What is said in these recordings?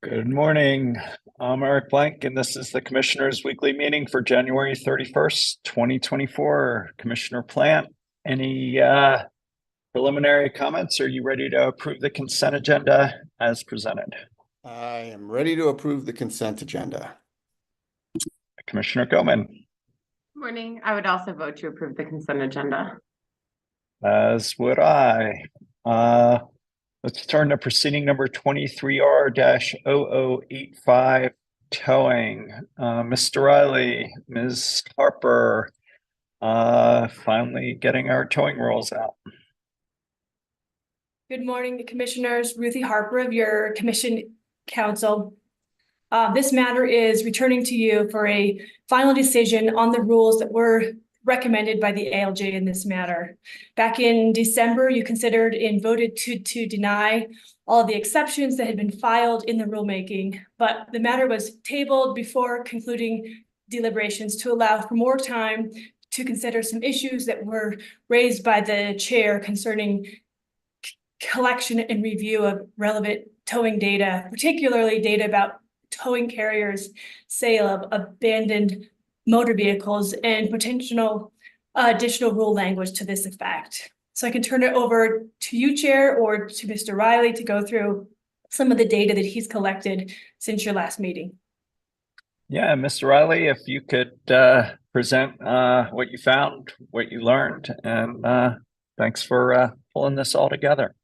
Good morning. I'm Eric Blank, and this is the Commissioner's Weekly Meeting for January 31st, 2024. Commissioner Plant, any preliminary comments? Are you ready to approve the consent agenda as presented? I am ready to approve the consent agenda. Commissioner Goman, Morning. I would also vote to approve the consent agenda. as would I. Let's turn to proceeding number 23R-0085, towing. Mr. Riley, Ms. Harper, finally getting our towing rules out. Good morning, the Commissioners. Ruthie Harper of your Commission Council. This matter is returning to you for a final decision on the rules that were recommended by the ALJ in this matter. Back in December, you considered and voted to deny all of the exceptions that had been filed in the rulemaking, but the matter was tabled before concluding deliberations to allow for more time to consider some issues that were raised by the chair concerning collection and review of relevant towing data, particularly data about towing carriers' sale of abandoned motor vehicles and potential additional rule language to this effect. So I can turn it over to you, Chair, or to Mr. Riley to go through some of the data that he's collected since your last meeting. Yeah, Mr. Riley, if you could present what you found, what you learned, and thanks for pulling this all together.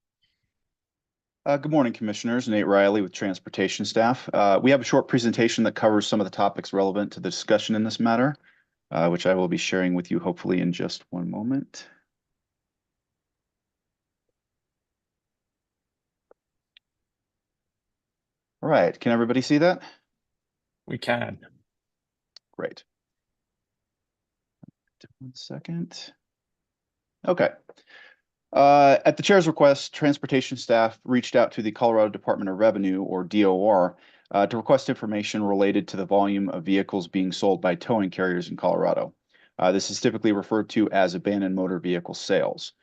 Good morning, Commissioners. Nate Riley with Transportation Staff. We have a short presentation that covers some of the topics relevant to the discussion in this matter, which I will be sharing with you hopefully in just one moment. All right, can everybody see that? We can. Great. 1 second. Okay. At the chair's request, transportation staff reached out to the Colorado Department of Revenue, or DOR, to request information related to the volume of vehicles being sold by towing carriers in Colorado. This is typically referred to as abandoned motor vehicle sales.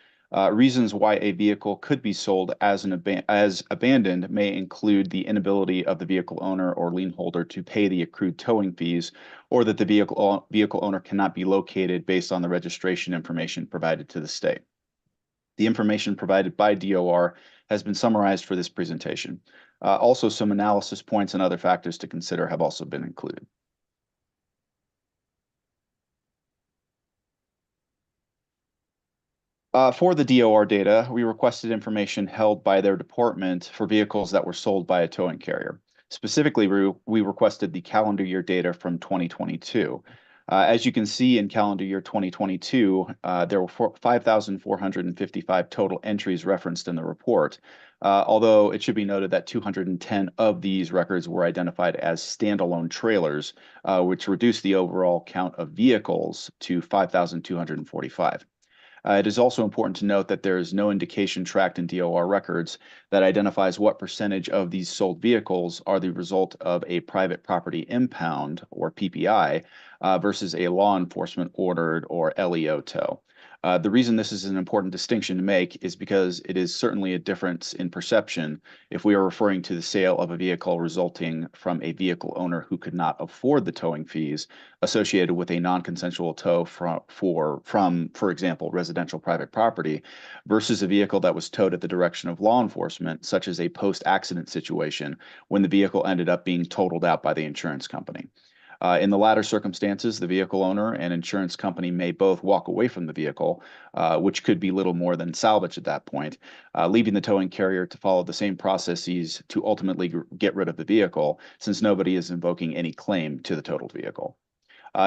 Reasons why a vehicle could be sold as abandoned may include the inability of the vehicle owner or lien holder to pay the accrued towing fees, or that the vehicle owner cannot be located based on the registration information provided to the state. The information provided by DOR has been summarized for this presentation. Also, some analysis points and other factors to consider have also been included. For the DOR data, we requested information held by their department for vehicles that were sold by a towing carrier. Specifically, we requested the calendar year data from 2022. As you can see in calendar year 2022, there were 5,455 total entries referenced in the report, although it should be noted that 210 of these records were identified as standalone trailers, which reduced the overall count of vehicles to 5,245. It is also important to note that there is no indication tracked in DOR records that identifies what percentage of these sold vehicles are the result of a private property impound, or PPI, versus a law enforcement ordered or LEO tow. The reason this is an important distinction to make is because it is certainly a difference in perception if we are referring to the sale of a vehicle resulting from a vehicle owner who could not afford the towing fees associated with a non-consensual tow from, for example, residential private property, versus a vehicle that was towed at the direction of law enforcement, such as a post-accident situation when the vehicle ended up being totaled out by the insurance company. In the latter circumstances, the vehicle owner and insurance company may both walk away from the vehicle, which could be little more than salvage at that point, leaving the towing carrier to follow the same processes to ultimately get rid of the vehicle, since nobody is invoking any claim to the totaled vehicle.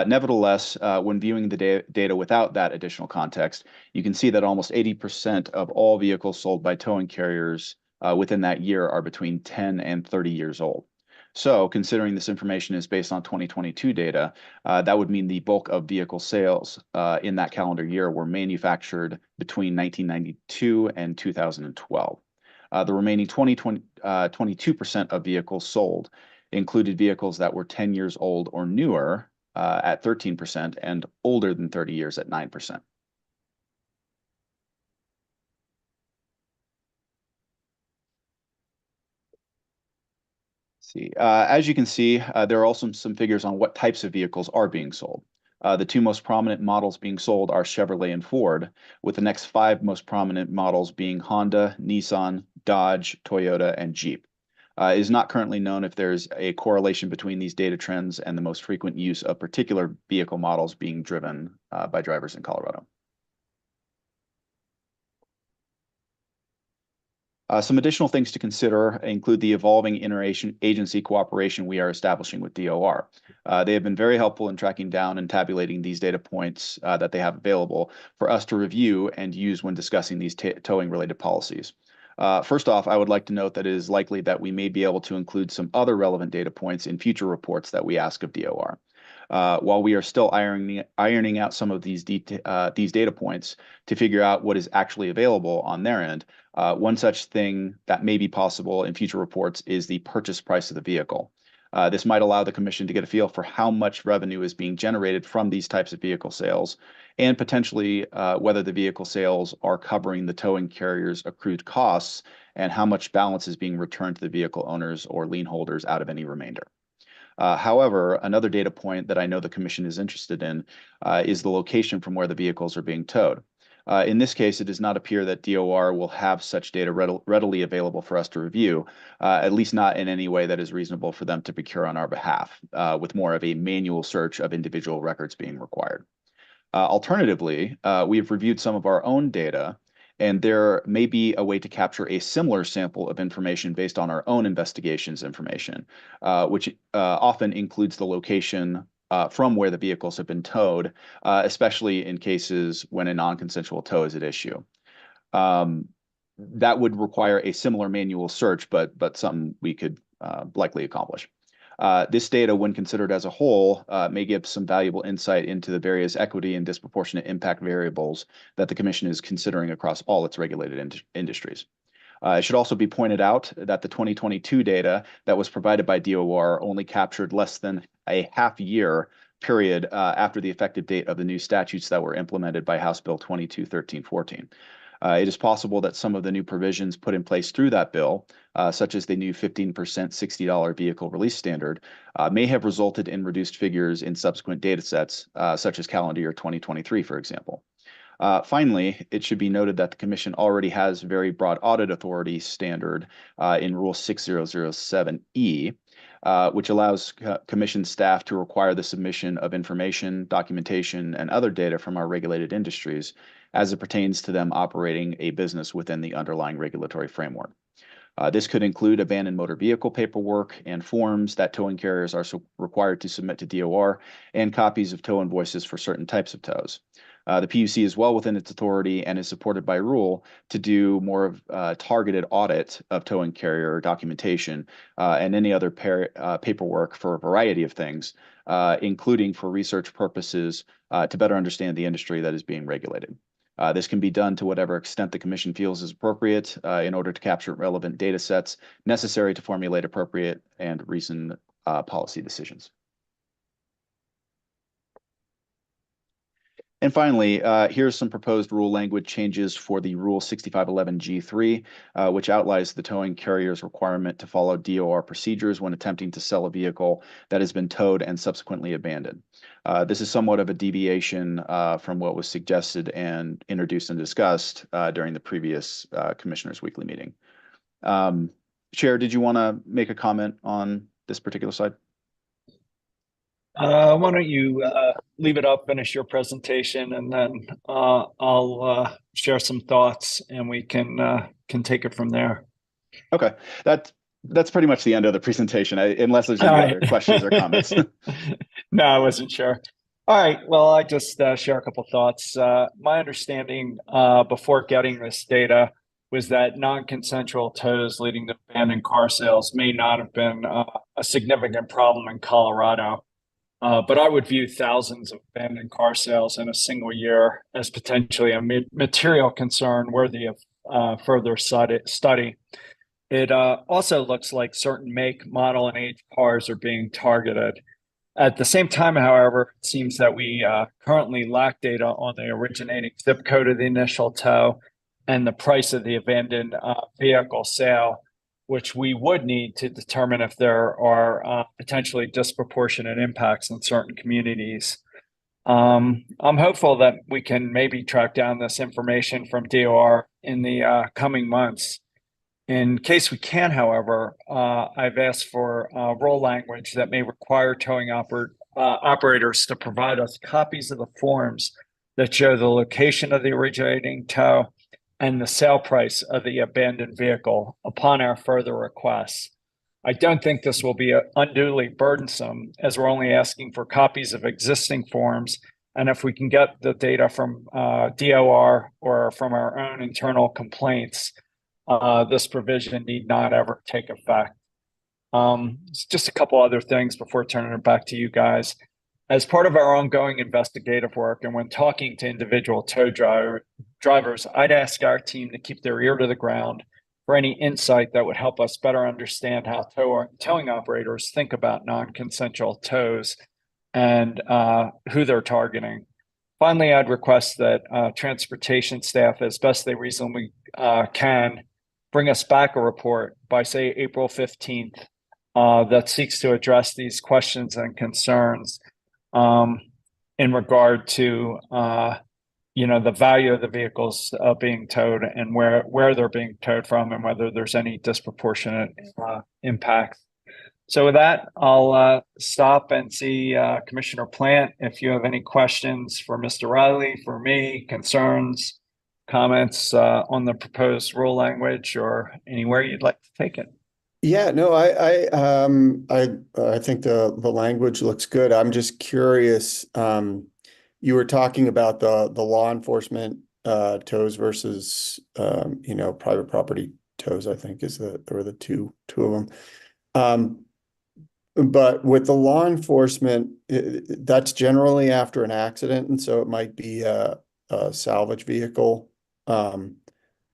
Nevertheless, when viewing the data without that additional context, you can see that almost 80% of all vehicles sold by towing carriers within that year are between 10 and 30 years old. So, considering this information is based on 2022 data, that would mean the bulk of vehicle sales in that calendar year were manufactured between 1992 and 2012. The remaining 22% of vehicles sold included vehicles that were 10 years old or newer at 13% and older than 30 years at 9%. See, as you can see, there are also some figures on what types of vehicles are being sold. The two most prominent models being sold are Chevrolet and Ford, with the next 5 most prominent models being Honda, Nissan, Dodge, Toyota, and Jeep. It is not currently known if there's a correlation between these data trends and the most frequent use of particular vehicle models being driven by drivers in Colorado. Some additional things to consider include the evolving interagency cooperation we are establishing with DOR. They have been very helpful in tracking down and tabulating these data points that they have available for us to review and use when discussing these towing-related policies. First off, I would like to note that it is likely that we may be able to include some other relevant data points in future reports that we ask of DOR. While we are still ironing out some of these data points to figure out what is actually available on their end, one such thing that may be possible in future reports is the purchase price of the vehicle. This might allow the Commission to get a feel for how much revenue is being generated from these types of vehicle sales, and potentially whether the vehicle sales are covering the towing carrier's accrued costs and how much balance is being returned to the vehicle owners or lien holders out of any remainder. However, another data point that I know the Commission is interested in is the location from where the vehicles are being towed. In this case, it does not appear that DOR will have such data readily available for us to review, at least not in any way that is reasonable for them to procure on our behalf, with more of a manual search of individual records being required. Alternatively, we have reviewed some of our own data, and there may be a way to capture a similar sample of information based on our own investigations information, which often includes the location from where the vehicles have been towed, especially in cases when a non-consensual tow is at issue. That would require a similar manual search, but something we could likely accomplish. This data, when considered as a whole, may give some valuable insight into the various equity and disproportionate impact variables that the Commission is considering across all its regulated industries. It should also be pointed out that the 2022 data that was provided by DOR only captured less than a half-year period after the effective date of the new statutes that were implemented by House Bill 2213-14. It is possible that some of the new provisions put in place through that bill, such as the new 15% $60 vehicle release standard, may have resulted in reduced figures in subsequent data sets, such as calendar year 2023, for example. Finally, it should be noted that the Commission already has very broad audit authority standard in Rule 6007E, which allows Commission staff to require the submission of information, documentation, and other data from our regulated industries as it pertains to them operating a business within the underlying regulatory framework. This could include abandoned motor vehicle paperwork and forms that towing carriers are required to submit to DOR, and copies of tow invoices for certain types of tows. The PUC is well within its authority and is supported by rule to do more of targeted audit of towing carrier documentation and any other paperwork for a variety of things, including for research purposes to better understand the industry that is being regulated. This can be done to whatever extent the Commission feels is appropriate in order to capture relevant data sets necessary to formulate appropriate and reasoned policy decisions. And finally, here's some proposed rule language changes for the Rule 6511G3, which outlines the towing carrier's requirement to follow DOR procedures when attempting to sell a vehicle that has been towed and subsequently abandoned. This is somewhat of a deviation from what was suggested and introduced and discussed during the previous Commissioners' Weekly meeting. Chair, did you want to make a comment on this particular slide? Why don't you leave it up, finish your presentation, and then I'll share some thoughts, and we can take it from there. Okay, that's pretty much the end of the presentation, unless there's any other questions or comments. No, I wasn't sure. All right, well, I just share a couple thoughts. My understanding before getting this data was that non-consensual tows leading to abandoned car sales may not have been a significant problem in Colorado. But I would view thousands of abandoned car sales in a single year as potentially a material concern worthy of further study. It also looks like certain make, model, and age cars are being targeted. At the same time, however, it seems that we currently lack data on the originating zip code of the initial tow and the price of the abandoned vehicle sale. which we would need to determine if there are potentially disproportionate impacts in certain communities. I'm hopeful that we can maybe track down this information from DOR in the coming months. In case we can, however, I've asked for rule language that may require towing operators to provide us copies of the forms that show the location of the originating tow and the sale price of the abandoned vehicle upon our further requests. I don't think this will be unduly burdensome, as we're only asking for copies of existing forms. And if we can get the data from DOR or from our own internal complaints, this provision need not ever take effect. Just a couple other things before turning it back to you guys. As part of our ongoing investigative work and when talking to individual tow drivers, I'd ask our team to keep their ear to the ground for any insight that would help us better understand how towing operators think about non-consensual tows and who they're targeting. Finally, I'd request that transportation staff, as best they reasonably can, bring us back a report by, say, April 15th that seeks to address these questions and concerns in regard to the value of the vehicles being towed and where they're being towed from and whether there's any disproportionate impacts. So with that, I'll stop and see Commissioner Plant if you have any questions for Mr. Riley, for me, concerns, comments on the proposed rule language, or anywhere you'd like to take it. Yeah, no, I think the language looks good. I'm just curious. You were talking about the law enforcement tows versus private property tows, I think or the two of them. But with the law enforcement, that's generally after an accident, and so it might be a salvage vehicle. But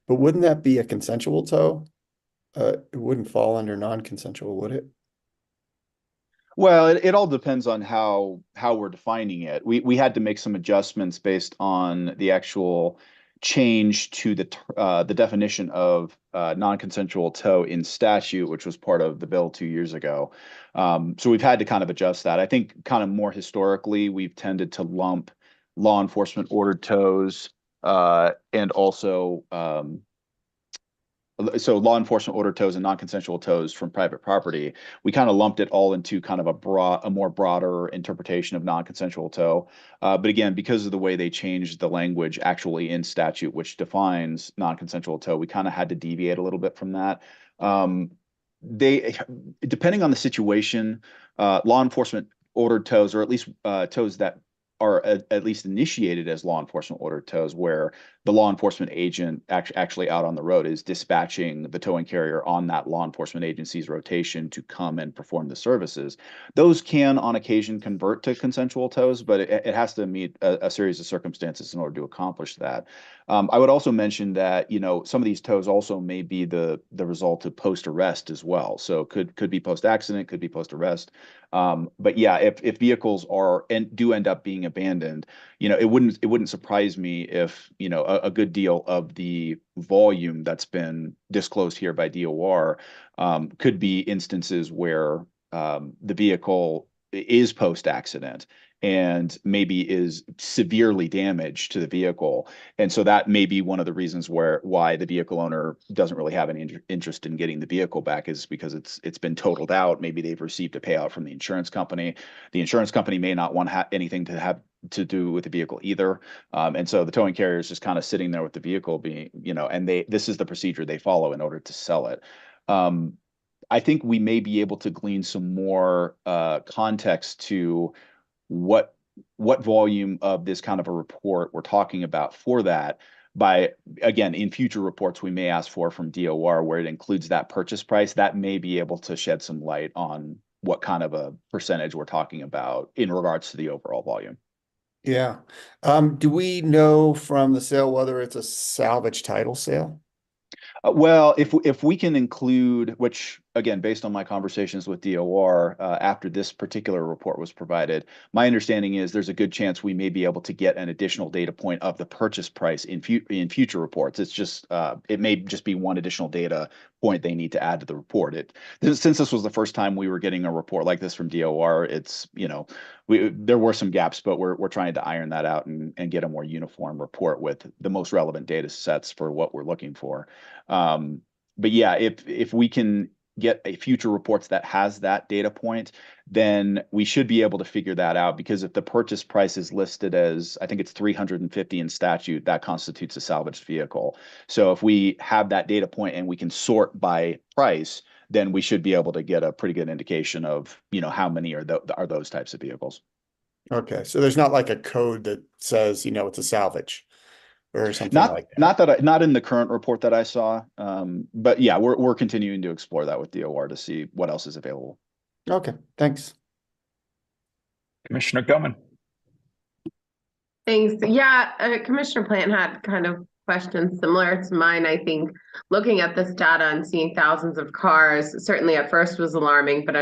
wouldn't that be a consensual tow? It wouldn't fall under non-consensual, would it? Well, it all depends on how we're defining it. We had to make some adjustments based on the actual change to the definition of non-consensual tow in statute, which was part of the bill 2 years ago. So we've had to kind of adjust that. I think kind of more historically, we've tended to lump law enforcement ordered tows and also so law enforcement ordered tows and non-consensual tows from private property. We kind of lumped it all into kind of a more broader interpretation of non-consensual tow. But again, because of the way they changed the language actually in statute, which defines non-consensual tow, we kind of had to deviate a little bit from that. Depending on the situation, law enforcement ordered tows, or at least tows that are at least initiated as law enforcement ordered tows, where the law enforcement agent actually out on the road is dispatching the towing carrier on that law enforcement agency's rotation to come and perform the services. Those can on occasion convert to consensual tows, but it has to meet a series of circumstances in order to accomplish that. I would also mention that some of these tows also may be the result of post arrest as well. So could be post accident, could be post arrest. But yeah, if vehicles do end up being abandoned, it wouldn't surprise me if a good deal of the volume that's been disclosed here by DOR could be instances where the vehicle is post accident and maybe is severely damaged to the vehicle. And so that may be one of the reasons why the vehicle owner doesn't really have any interest in getting the vehicle back, is because it's been totaled out. Maybe they've received a payout from the insurance company. The insurance company may not want anything to have to do with the vehicle either. And so the towing carrier is just kind of sitting there with the vehicle being, and this is the procedure they follow in order to sell it. I think we may be able to glean some more context to what volume of this kind of a report we're talking about for that by, again, in future reports we may ask for from DOR where it includes that purchase price. That may be able to shed some light on what kind of a percentage we're talking about in regards to the overall volume. Yeah. Do we know from the sale whether it's a salvage title sale? Well, if we can include, which again, based on my conversations with DOR after this particular report was provided, my understanding is there's a good chance we may be able to get an additional data point of the purchase price in future reports. It's just it may just be one additional data point they need to add to the report. Since this was the first time we were getting a report like this from DOR, it's there were some gaps, but we're trying to iron that out and get a more uniform report with the most relevant data sets for what we're looking for. But yeah, if we can get a future reports that has that data point, then we should be able to figure that out, because if the purchase price is listed as, I think it's 350 in statute, that constitutes a salvaged vehicle. So if we have that data point and we can sort by price, then we should be able to get a pretty good indication of, how many are those types of vehicles. Okay, so there's not like a code that says, it's a salvage or something like that. Not in the current report that I saw. But yeah, we're continuing to explore that with DOR to see what else is available. Okay, thanks. Commissioner Goman. Thanks. Yeah, Commissioner Plant had kind of questions similar to mine. I think looking at this data and seeing thousands of cars certainly at first was alarming, but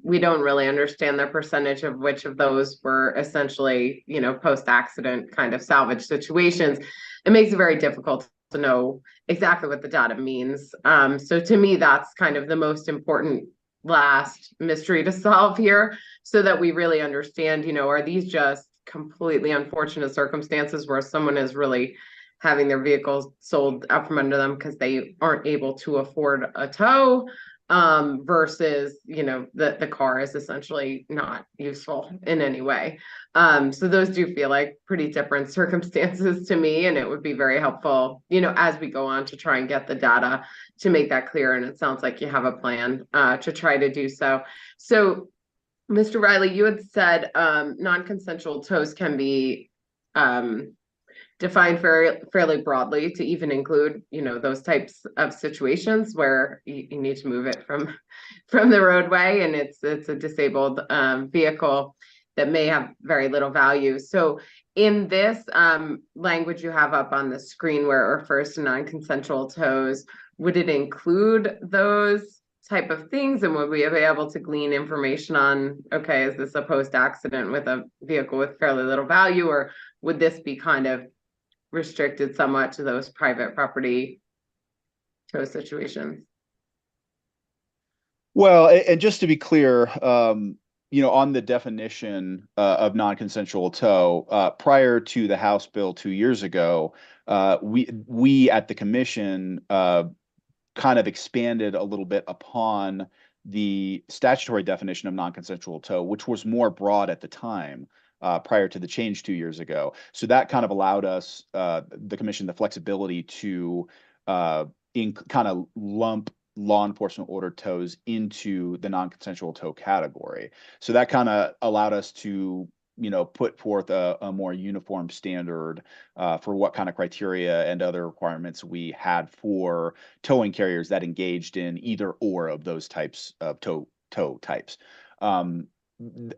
we don't really understand the percentage of which of those were essentially, post-accident kind of salvage situations. It makes it very difficult to know exactly what the data means. So to me, that's kind of the most important last mystery to solve here, so that we really understand, are these just completely unfortunate circumstances where someone is really having their vehicles sold out from under them because they aren't able to afford a tow, versus, the car is essentially not useful in any way. So those do feel like pretty different circumstances to me, and it would be very helpful, as we go on to try and get the data to make that clear. And it sounds like you have a plan to try to do so. So Mr. Riley, you had said non-consensual tows can be defined fairly broadly to even include, those types of situations where you need to move it from the roadway and it's a disabled vehicle that may have very little value. So in this language you have up on the screen where it refers to non-consensual tows, would it include those type of things, and would we be able to glean information on, okay, is this a post-accident with a vehicle with fairly little value, or would this be kind of restricted somewhat to those private property tow situations? Well, and just to be clear, on the definition of non-consensual tow, prior to the House bill 2 years ago, we at the commission kind of expanded a little bit upon the statutory definition of non-consensual tow, which was more broad at the time, prior to the change 2 years ago. So that kind of allowed us, the commission, the flexibility to kind of lump law enforcement ordered tows into the non-consensual tow category. So that kind of allowed us to put forth a more uniform standard for what kind of criteria and other requirements we had for towing carriers that engaged in either or of those types of tow types.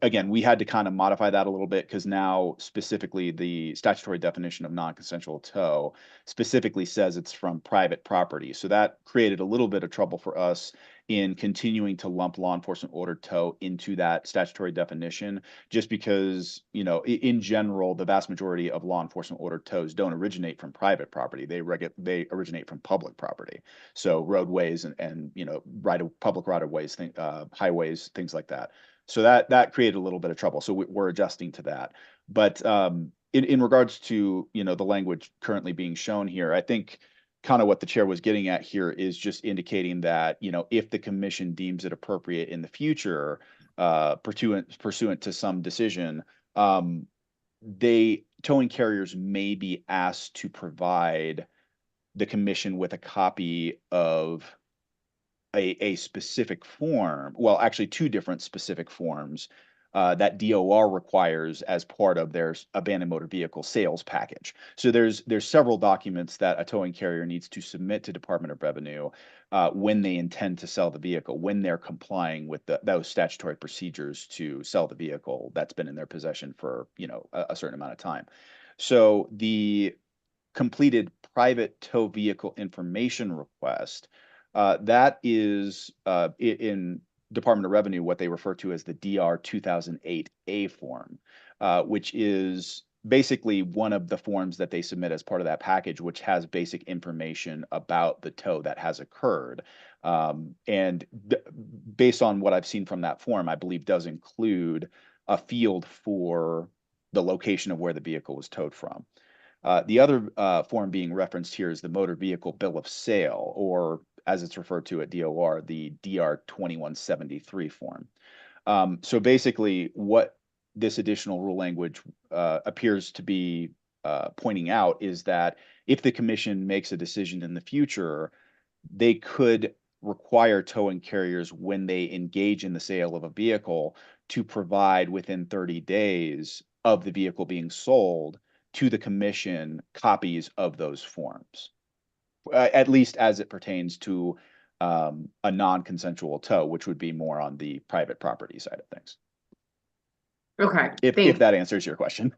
Again, we had to kind of modify that a little bit, because now specifically the statutory definition of non-consensual tow specifically says it's from private property. So that created a little bit of trouble for us in continuing to lump law enforcement ordered tow into that statutory definition, just because, in general, the vast majority of law enforcement ordered tows don't originate from private property. They originate from public property. So roadways and public right of ways, highways, things like that. So that created a little bit of trouble. So we're adjusting to that. But in regards to, the language currently being shown here, I think kind of what the chair was getting at here is just indicating that, if the commission deems it appropriate in the future, pursuant to some decision, towing carriers may be asked to provide the commission with a copy of a specific form, well, actually two different specific forms that DOR requires as part of their abandoned motor vehicle sales package. So there's several documents that a towing carrier needs to submit to Department of Revenue when they intend to sell the vehicle, when they're complying with those statutory procedures to sell the vehicle that's been in their possession for a certain amount of time. So completed private tow vehicle information request, that is in Department of Revenue what they refer to as the DR 2008A form, which is basically one of the forms that they submit as part of that package, which has basic information about the tow that has occurred. And based on what I've seen from that form, I believe does include a field for the location of where the vehicle was towed from. The other form being referenced here is the motor vehicle bill of sale, or as it's referred to at DOR, the DR 2173 form. So basically what this additional rule language appears to be pointing out is that if the commission makes a decision in the future, they could require towing carriers when they engage in the sale of a vehicle to provide within 30 days of the vehicle being sold to the commission copies of those forms, at least as it pertains to a non-consensual tow, which would be more on the private property side of things. Okay, If that answers your question.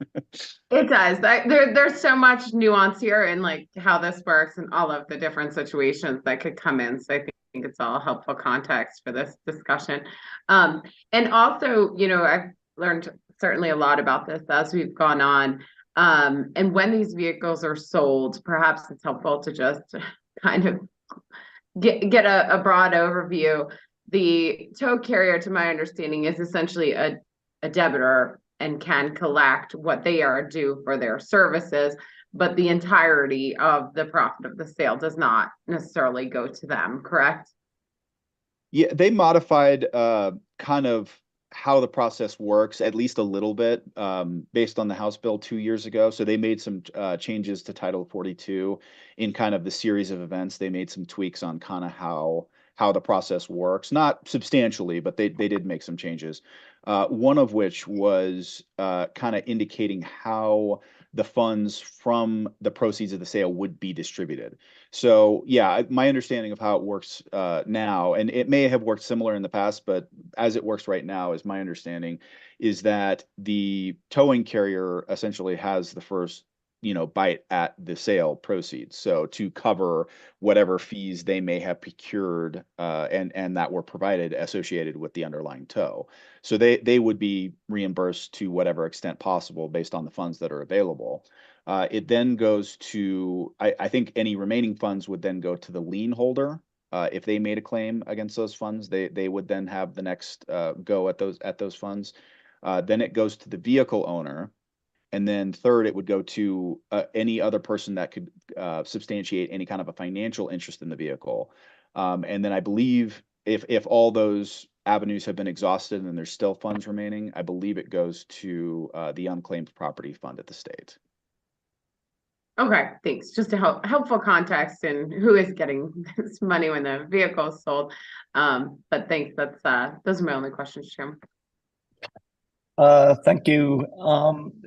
It does. There's so much nuance here in like how this works and all of the different situations that could come in. So I think it's all helpful context for this discussion. And also, you know, I've learned certainly a lot about this as we've gone on. And when these vehicles are sold, perhaps it's helpful to just kind of get a broad overview. The tow carrier, to my understanding, is essentially a debitor and can collect what they are due for their services, but the entirety of the profit of the sale does not necessarily go to them, correct? Yeah, they modified kind of how the process works, at least a little bit, based on the House bill 2 years ago. So they made some changes to Title 42 in kind of the series of events. They made some tweaks on kind of how the process works, not substantially, but they did make some changes. One of which was kind of indicating how the funds from the proceeds of the sale would be distributed. So yeah, my understanding of how it works now, and it may have worked similar in the past, but as it works right now, is my understanding is that the towing carrier essentially has the first, you know, bite at the sale proceeds. So to cover whatever fees they may have procured and that were provided associated with the underlying tow. So they would be reimbursed to whatever extent possible based on the funds that are available. It then goes to, I think any remaining funds would then go to the lien holder. If they made a claim against those funds, they would then have the next go at those funds. Then it goes to the vehicle owner. And then third, it would go to any other person that could substantiate any kind of a financial interest in the vehicle. And then I believe if all those avenues have been exhausted and there's still funds remaining, I believe it goes to the unclaimed property fund at the state. Okay, thanks. Just a helpful context in who is getting this money when the vehicle is sold. But thanks. Those are my only questions, Jim. Thank you.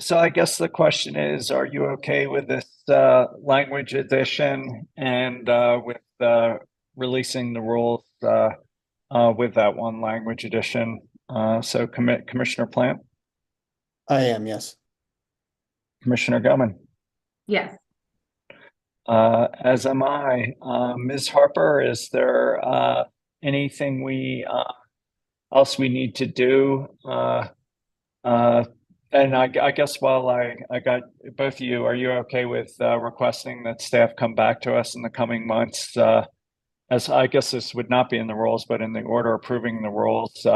So I guess the question is, are you okay with this language addition and with releasing the rules with that one language addition? So Commissioner Plant? I am, yes. Commissioner Gellman? Yes. As am I. Ms. Harper, is there anything else we need to do? And I guess while I got both of you, are you okay with requesting that staff come back to us in the coming months? As I guess this would not be in the rules, but in the order approving the rules,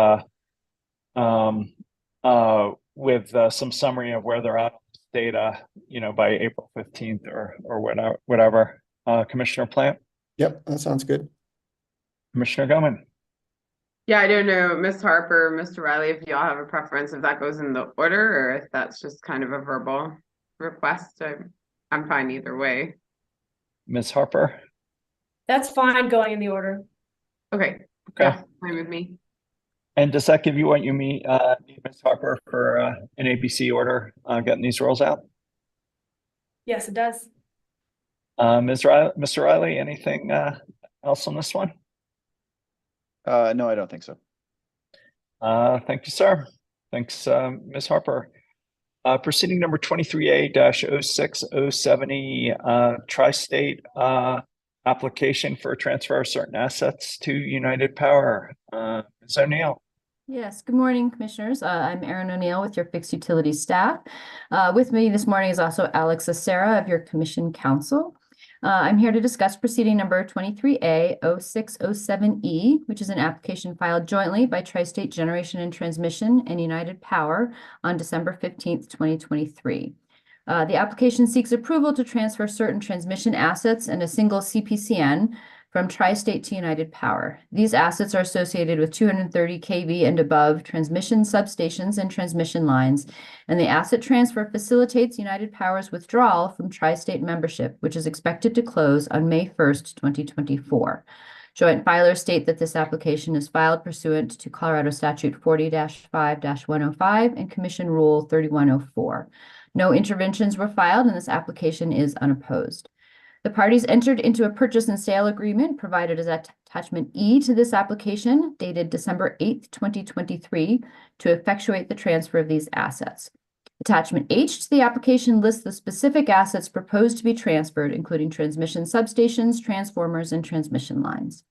with some summary of where they're at on this data, you know, by April 15th or whatever. Commissioner Plant? Yep, that sounds good. Commissioner Gellman? Yeah, I don't know, Ms. Harper, Mr. Riley, if y'all have a preference, if that goes in the order or if that's just kind of a verbal request. I'm fine either way. Ms. Harper? That's fine going in the order. Okay. Okay. Yeah, fine with me. And does that give you what you need, Ms. Harper, for an ABC order getting these rules out? Yes, it does. Mr. Riley, anything else on this one? No, I don't think so. Thank you, sir. Thanks, Ms. Harper. Proceeding number 23A-0607E, Tri-State application for a transfer of certain assets to United Power. Ms. O'Neill. Yes, good morning, Commissioners. I'm Erin O'Neill with your Fixed Utilities staff. With me this morning is also Alex Acera of your Commission Counsel. I'm here to discuss proceeding number 23A-0607E, which is an application filed jointly by Tri-State Generation and Transmission and United Power on December 15th, 2023. The application seeks approval to transfer certain transmission assets and a single CPCN from Tri-State to United Power. These assets are associated with 230 kV and above transmission substations and transmission lines, and the asset transfer facilitates United Power's withdrawal from Tri-State membership, which is expected to close on May 1st, 2024. Joint filers state that this application is filed pursuant to Colorado Statute 40-5-105 and Commission Rule 3104. No interventions were filed, and this application is unopposed. The parties entered into a purchase and sale agreement provided as attachment E to this application dated December 8th, 2023 to effectuate the transfer of these assets. Attachment H to the application lists the specific assets proposed to be transferred, including transmission substations, transformers, and transmission lines.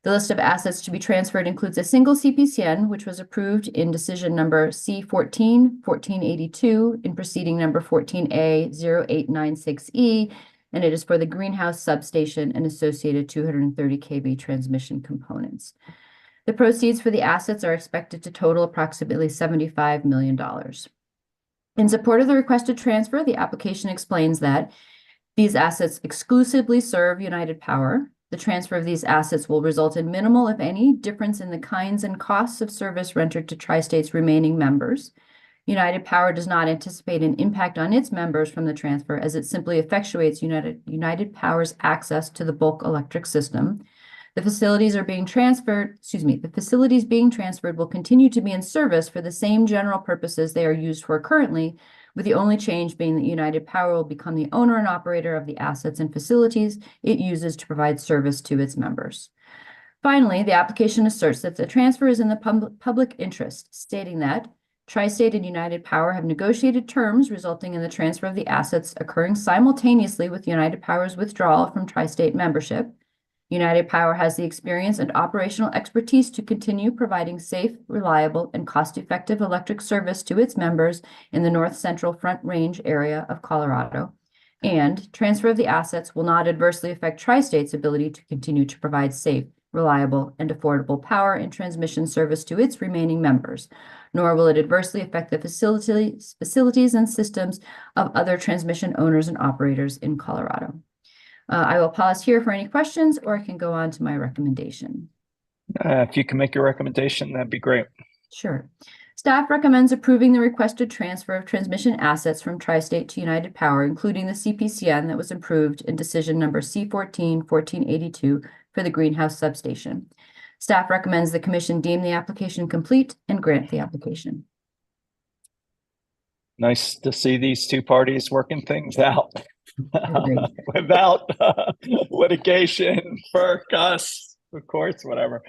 The list of assets to be transferred includes a single CPCN, which was approved in decision number C14-1482 in proceeding number 14A-0896E, and it is for the greenhouse substation and associated 230 kV transmission components. The proceeds for the assets are expected to total approximately $75 million. In support of the requested transfer, the application explains that these assets exclusively serve United Power. The transfer of these assets will result in minimal, if any, difference in the kinds and costs of service rendered to Tri-State's remaining members. United Power does not anticipate an impact on its members from the transfer, as it simply effectuates United Power's access to the bulk electric system. The facilities being transferred will continue to be in service for the same general purposes they are used for currently, with the only change being that United Power will become the owner and operator of the assets and facilities it uses to provide service to its members. Finally, the application asserts that the transfer is in the public interest, stating that Tri-State and United Power have negotiated terms resulting in the transfer of the assets occurring simultaneously with United Power's withdrawal from Tri-State membership. United Power has the experience and operational expertise to continue providing safe, reliable, and cost-effective electric service to its members in the North Central Front Range area of Colorado. And transfer of the assets will not adversely affect Tri-State's ability to continue to provide safe, reliable, and affordable power and transmission service to its remaining members, nor will it adversely affect the facilities and systems of other transmission owners and operators in Colorado. I will pause here for any questions, or I can go on to my recommendation. If you can make your recommendation, that'd be great. Sure. Staff recommends approving the requested transfer of transmission assets from Tri-State to United Power, including the CPCN that was approved in decision number C14-1482 for the greenhouse substation. Staff recommends the Commission deem the application complete and grant the application. Nice to see these two parties working things out without litigation, FERC, us, of course, whatever.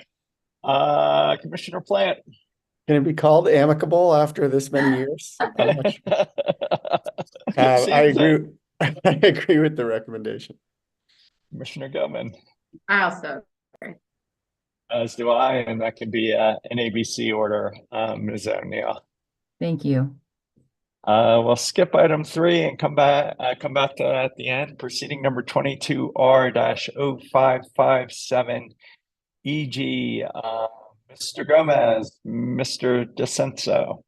Commissioner Plant. Can it be called amicable after this many years? I agree. I agree with the recommendation. Commissioner Gilman. I also agree. As do I, and that can be an ABC order, Ms. O'Neill. Thank you. We'll skip item 3 and come back to that at the end. Proceeding number 22R-0557 EG. Mr. Gomez, Mr. DeCenso.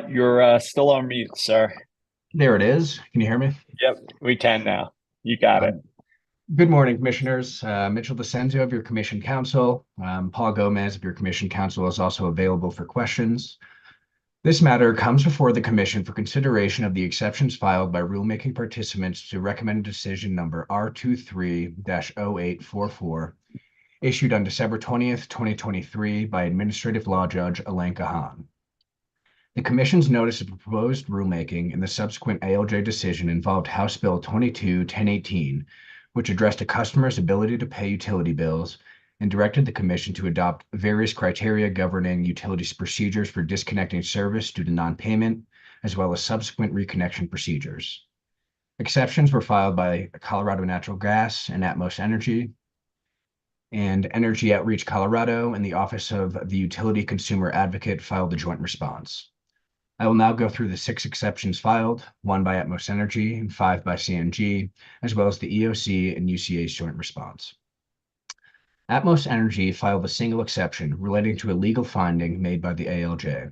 You're still on mute, sir. There it is. Can you hear me? Yep, we can now. You got it. Good morning, Commissioners. Mitchell DeCenso of your Commission Counsel. Paul Gomez of your Commission Counsel is also available for questions. This matter comes before the Commission for consideration of the exceptions filed by rulemaking participants to recommend decision number R23-0844, issued on December 20th, 2023 by Administrative Law Judge Alenka Hahn. The Commission's notice of proposed rulemaking and the subsequent ALJ decision involved House Bill 22-1018, which addressed a customer's ability to pay utility bills, and directed the Commission to adopt various criteria governing utilities procedures for disconnecting service due to non-payment, as well as subsequent reconnection procedures. Exceptions were filed by Colorado Natural Gas and Atmos Energy, and Energy Outreach Colorado and the Office of the Utility Consumer Advocate filed a joint response. I will now go through the 6 exceptions filed, 1 by Atmos Energy and 5 by CNG, as well as the EOC and UCA's joint response. Atmos Energy filed a single exception relating to a legal finding made by the ALJ.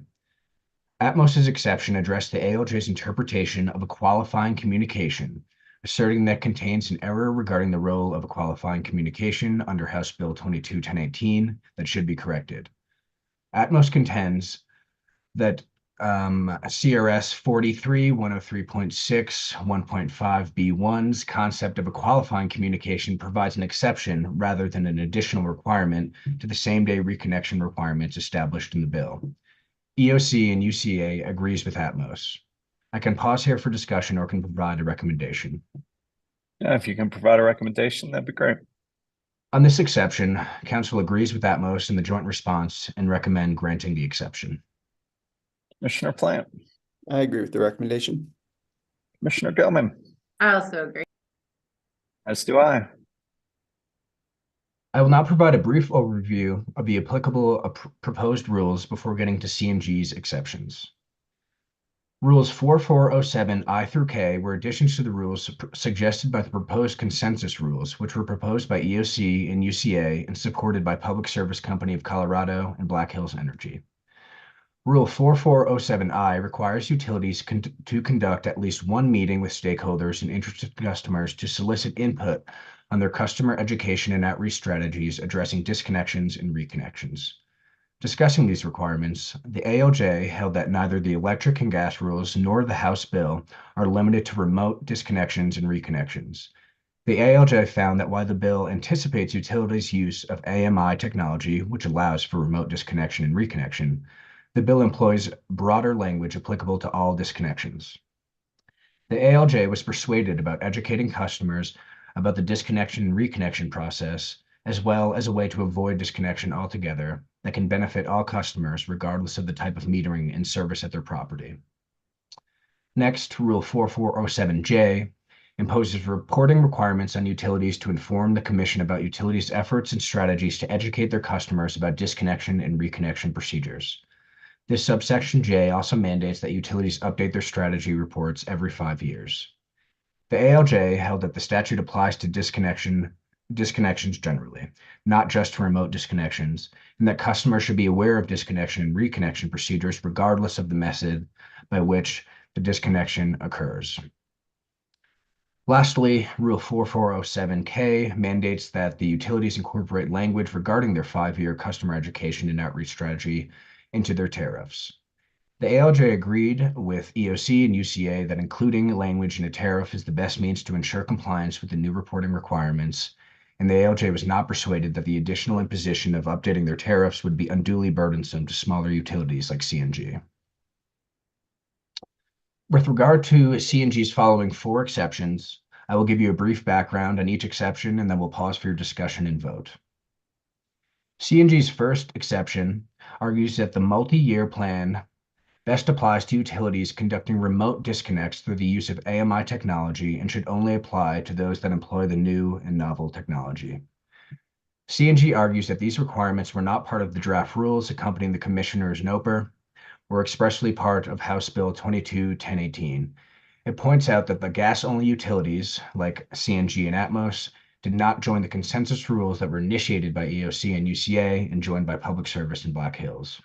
Atmos's exception addressed the ALJ's interpretation of a qualifying communication, asserting that contains an error regarding the role of a qualifying communication under House Bill 22-1018 that should be corrected. Atmos contends that CRS 43-103.6 1.5b1's concept of a qualifying communication provides an exception rather than an additional requirement to the same-day reconnection requirements established in the bill. EOC and UCA agrees with Atmos. I can pause here for discussion or can provide a recommendation. Yeah, if you can provide a recommendation, that'd be great. On this exception, Council agrees with Atmos in the joint response and recommend granting the exception. Commissioner Plant, I agree with the recommendation. Commissioner Gilman, I also agree. as do I. I will now provide a brief overview of the applicable proposed rules before getting to CNG's exceptions. Rules 4407 I through K were additions to the rules suggested by the proposed consensus rules, which were proposed by EOC and UCA and supported by Public Service Company of Colorado and Black Hills Energy. Rule 4407I requires utilities to conduct at least one meeting with stakeholders and interested customers to solicit input on their customer education and outreach strategies addressing disconnections and reconnections. Discussing these requirements, the ALJ held that neither the electric and gas rules nor the House bill are limited to remote disconnections and reconnections. The ALJ found that while the bill anticipates utilities' use of AMI technology, which allows for remote disconnection and reconnection, the bill employs broader language applicable to all disconnections. The ALJ was persuaded about educating customers about the disconnection and reconnection process, as well as a way to avoid disconnection altogether that can benefit all customers regardless of the type of metering and service at their property. Next, Rule 4407J imposes reporting requirements on utilities to inform the Commission about utilities' efforts and strategies to educate their customers about disconnection and reconnection procedures. This subsection J also mandates that utilities update their strategy reports every 5 years. The ALJ held that the statute applies to disconnections generally, not just to remote disconnections, and that customers should be aware of disconnection and reconnection procedures regardless of the method by which the disconnection occurs. Lastly, Rule 4407K mandates that the utilities incorporate language regarding their 5-year customer education and outreach strategy into their tariffs. The ALJ agreed with EOC and UCA that including language in a tariff is the best means to ensure compliance with the new reporting requirements, and the ALJ was not persuaded that the additional imposition of updating their tariffs would be unduly burdensome to smaller utilities like CNG. With regard to CNG's following 4 exceptions, I will give you a brief background on each exception and then we'll pause for your discussion and vote. CNG's first exception argues that the multi-year plan best applies to utilities conducting remote disconnects through the use of AMI technology and should only apply to those that employ the new and novel technology. CNG argues that these requirements were not part of the draft rules accompanying the Commissioner's NOPR or expressly part of House Bill 22-1018. It points out that the gas-only utilities, like CNG and Atmos, did not join the consensus rules that were initiated by EOC and UCA and joined by Public Service and Black Hills.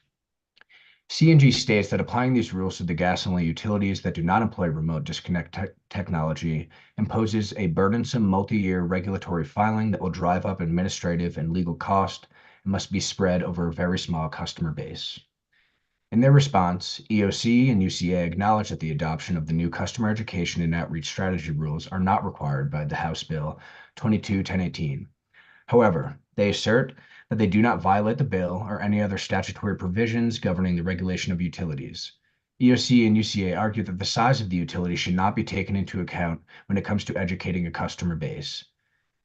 CNG states that applying these rules to the gas-only utilities that do not employ remote disconnect technology imposes a burdensome multi-year regulatory filing that will drive up administrative and legal cost and must be spread over a very small customer base. In their response, EOC and UCA acknowledge that the adoption of the new customer education and outreach strategy rules are not required by the House Bill 22-1018. However, they assert that they do not violate the bill or any other statutory provisions governing the regulation of utilities. EOC and UCA argue that the size of the utility should not be taken into account when it comes to educating a customer base.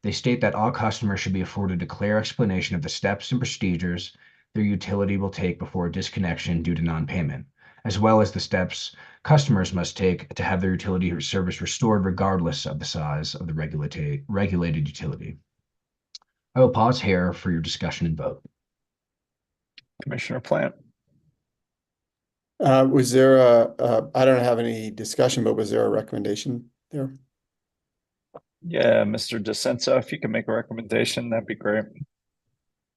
They state that all customers should be afforded a clear explanation of the steps and procedures their utility will take before disconnection due to non-payment, as well as the steps customers must take to have their utility or service restored regardless of the size of the regulated utility. I will pause here for your discussion and vote. Commissioner Plant. Was there I don't have any discussion, but was there a recommendation there? Yeah, Mr. DeCenso, if you can make a recommendation, that'd be great.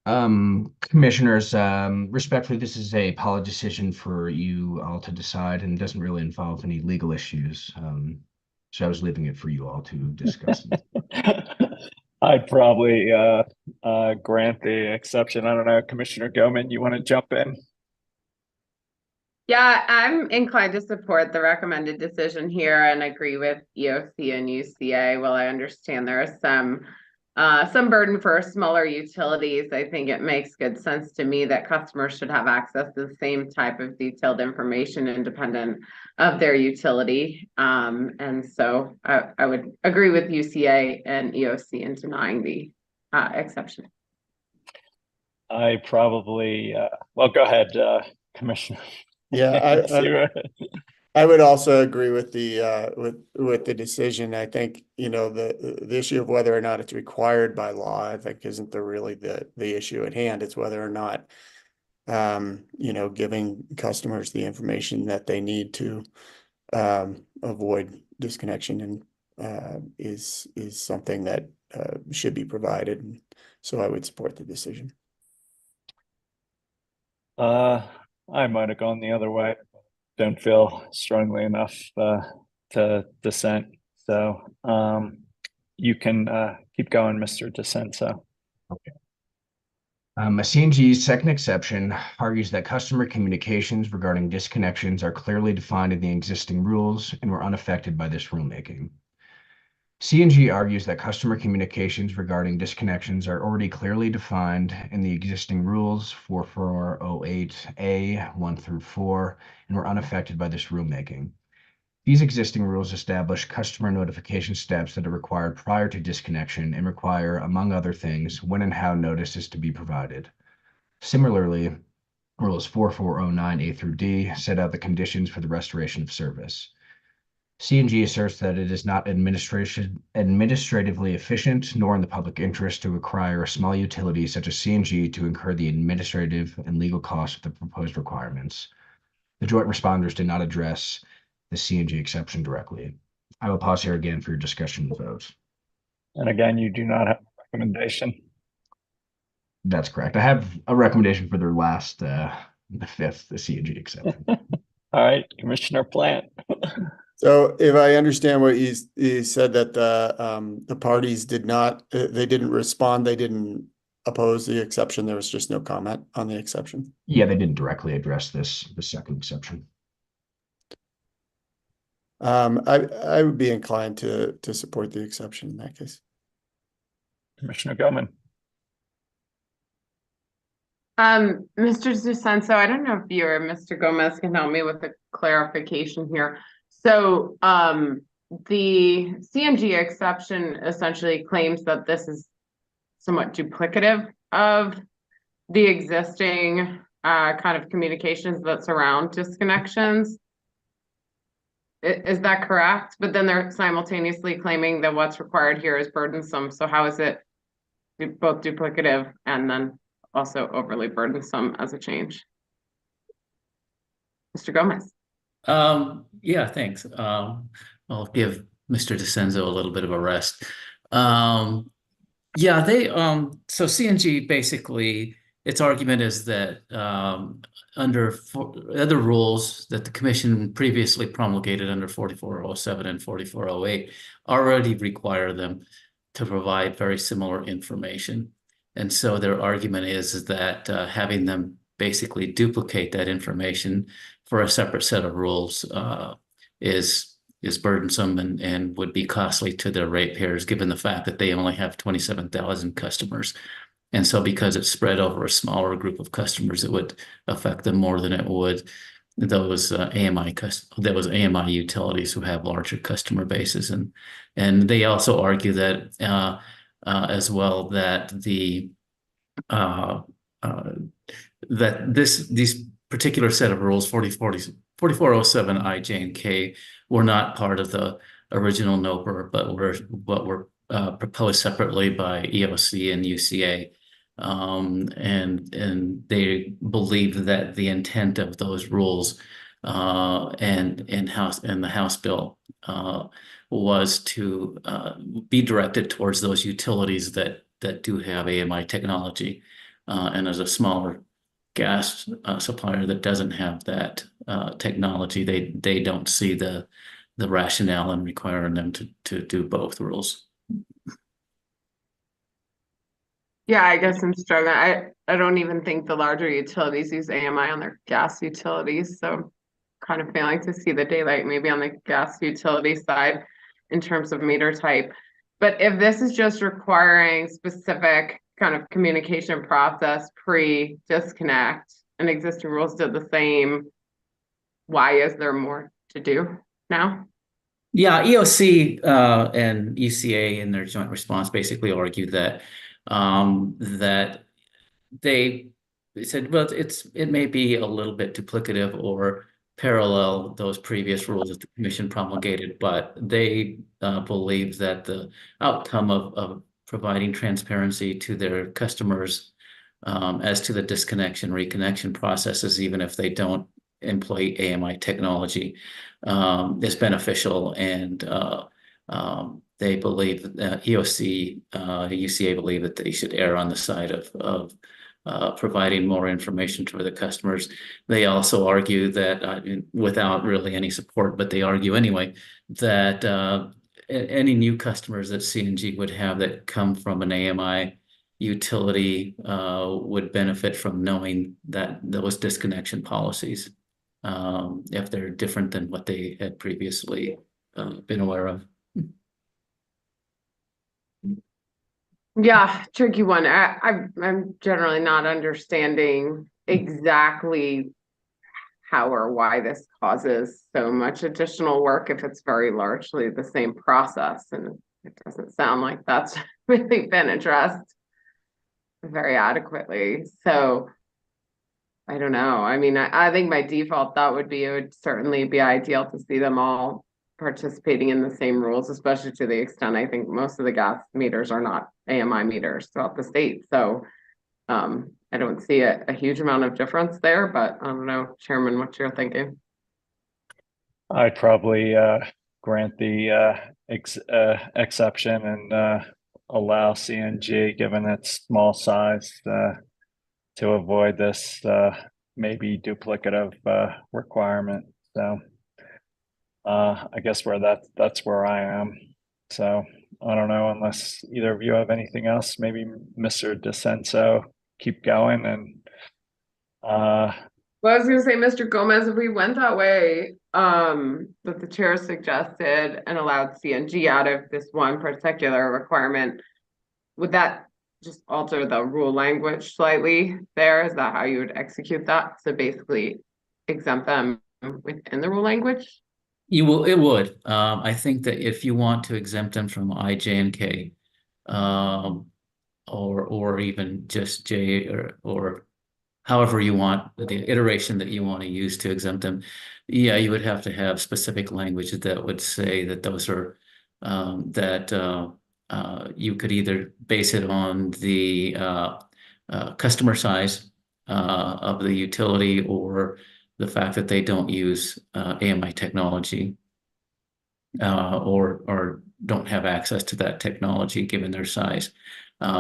Commissioners, respectfully, this is a policy decision for you all to decide and doesn't really involve any legal issues. So I was leaving it for you all to discuss. I'd probably grant the exception. I don't know, Commissioner Goman, you want to jump in? Yeah, I'm inclined to support the recommended decision here and agree with EOC and UCA. While I understand there is some burden for smaller utilities, I think it makes good sense to me that customers should have access to the same type of detailed information independent of their utility. And so I would agree with UCA and EOC in denying the exception. I probably, well, go ahead, Commissioner. Yeah, I would also agree with the with the decision. I think, you know, the issue of whether or not it's required by law, I think isn't really the issue at hand. It's whether or not you know, giving customers the information that they need to avoid disconnection and is something that should be provided. So I would support the decision. I might have gone the other way. Don't feel strongly enough to dissent. So you can keep going, Mr. DeCenso. Okay. CNG's second exception argues that customer communications regarding disconnections are clearly defined in the existing rules and were unaffected by this rulemaking. CNG argues that customer communications regarding disconnections are already clearly defined in the existing rules 4408A 1 through 4 and were unaffected by this rulemaking. These existing rules establish customer notification steps that are required prior to disconnection and require, among other things, when and how notice is to be provided. Similarly, rules 4409A through D set out the conditions for the restoration of service. CNG asserts that it is not administratively efficient nor in the public interest to require a small utility such as CNG to incur the administrative and legal costs of the proposed requirements. The joint responders did not address the CNG exception directly. I will pause here again for your discussion and vote. And again, you do not have a recommendation. That's correct. I have a recommendation for their last, the fifth, the CNG exception. All right, Commissioner Plant. So if I understand what you said, that the parties did not, they didn't respond, they didn't oppose the exception, there was just no comment on the exception. Yeah, they didn't directly address the second exception. I would be inclined to support the exception in that case. Commissioner Goman. Mr. DeCenso, I don't know if you or Mr. Gomez can help me with a clarification here. So the CNG exception essentially claims that this is somewhat duplicative of the existing kind of communications that surround disconnections. Is that correct? But then they're simultaneously claiming that what's required here is burdensome. So how is it both duplicative and then also overly burdensome as a change? Mr. Gomez. Yeah, thanks. I'll give Mr. DeCenso a little bit of a rest. Yeah, so CNG basically, its argument is that under other rules that the commission previously promulgated under 4407 and 4408 already require them to provide very similar information. And so their argument is that having them basically duplicate that information for a separate set of rules is burdensome and would be costly to their ratepayers, given the fact that they only have 27,000 customers. And so because it's spread over a smaller group of customers, it would affect them more than it would those AMI utilities who have larger customer bases. And they also argue that as well that the uh, uh, that these particular set of rules 4407 I, J, and K were not part of the original NOPR, but were proposed separately by EOC and UCA. And they believe that the intent of those rules and the House bill was to be directed towards those utilities that do have AMI technology. And as a smaller gas supplier that doesn't have that technology, they don't see the rationale in requiring them to do both rules. Yeah, I guess I'm struggling. I don't even think the larger utilities use AMI on their gas utilities, so kind of failing to see the daylight maybe on the gas utility side in terms of meter type. But if this is just requiring specific kind of communication process pre-disconnect and existing rules did the same, why is there more to do now? Yeah, EOC and UCA in their joint response basically argued that that they said, well, it may be a little bit duplicative or parallel those previous rules that the commission promulgated, but they believe that the outcome of providing transparency to their customers as to the disconnection, reconnection processes, even if they don't employ AMI technology, is beneficial. And they believe that EOC, UCA believe that they should err on the side of providing more information to the customers. They also argue that, without really any support, but they argue anyway, that any new customers that CNG would have that come from an AMI utility would benefit from knowing that those disconnection policies, if they're different than what they had previously been aware of. Yeah, tricky one. I'm generally not understanding exactly how or why this causes so much additional work if it's very largely the same process, and it doesn't sound like that's really been addressed very adequately. So I don't know. I mean, I think my default thought would be it would certainly be ideal to see them all participating in the same rules, especially to the extent I think most of the gas meters are not AMI meters throughout the state. So I don't see a huge amount of difference there, but I don't know, Chairman, what you're thinking. I'd probably grant the exception and allow CNG, given its small size, to avoid this maybe duplicative requirement. So I guess that's where I am. So I don't know, unless either of you have anything else. Maybe Mr. DeCenso, keep going. And Well, I was gonna say, Mr. Gomez, if we went that way, that the chair suggested and allowed CNG out of this one particular requirement, would that just alter the rule language slightly there? Is that how you would execute that? So basically exempt them within the rule language? It would. I think that if you want to exempt them from I, J, and K, or even just J, or however you want, the iteration that you want to use to exempt them, yeah, you would have to have specific language that would say that those are you could either base it on the customer size of the utility, or the fact that they don't use AMI technology, or don't have access to that technology given their size.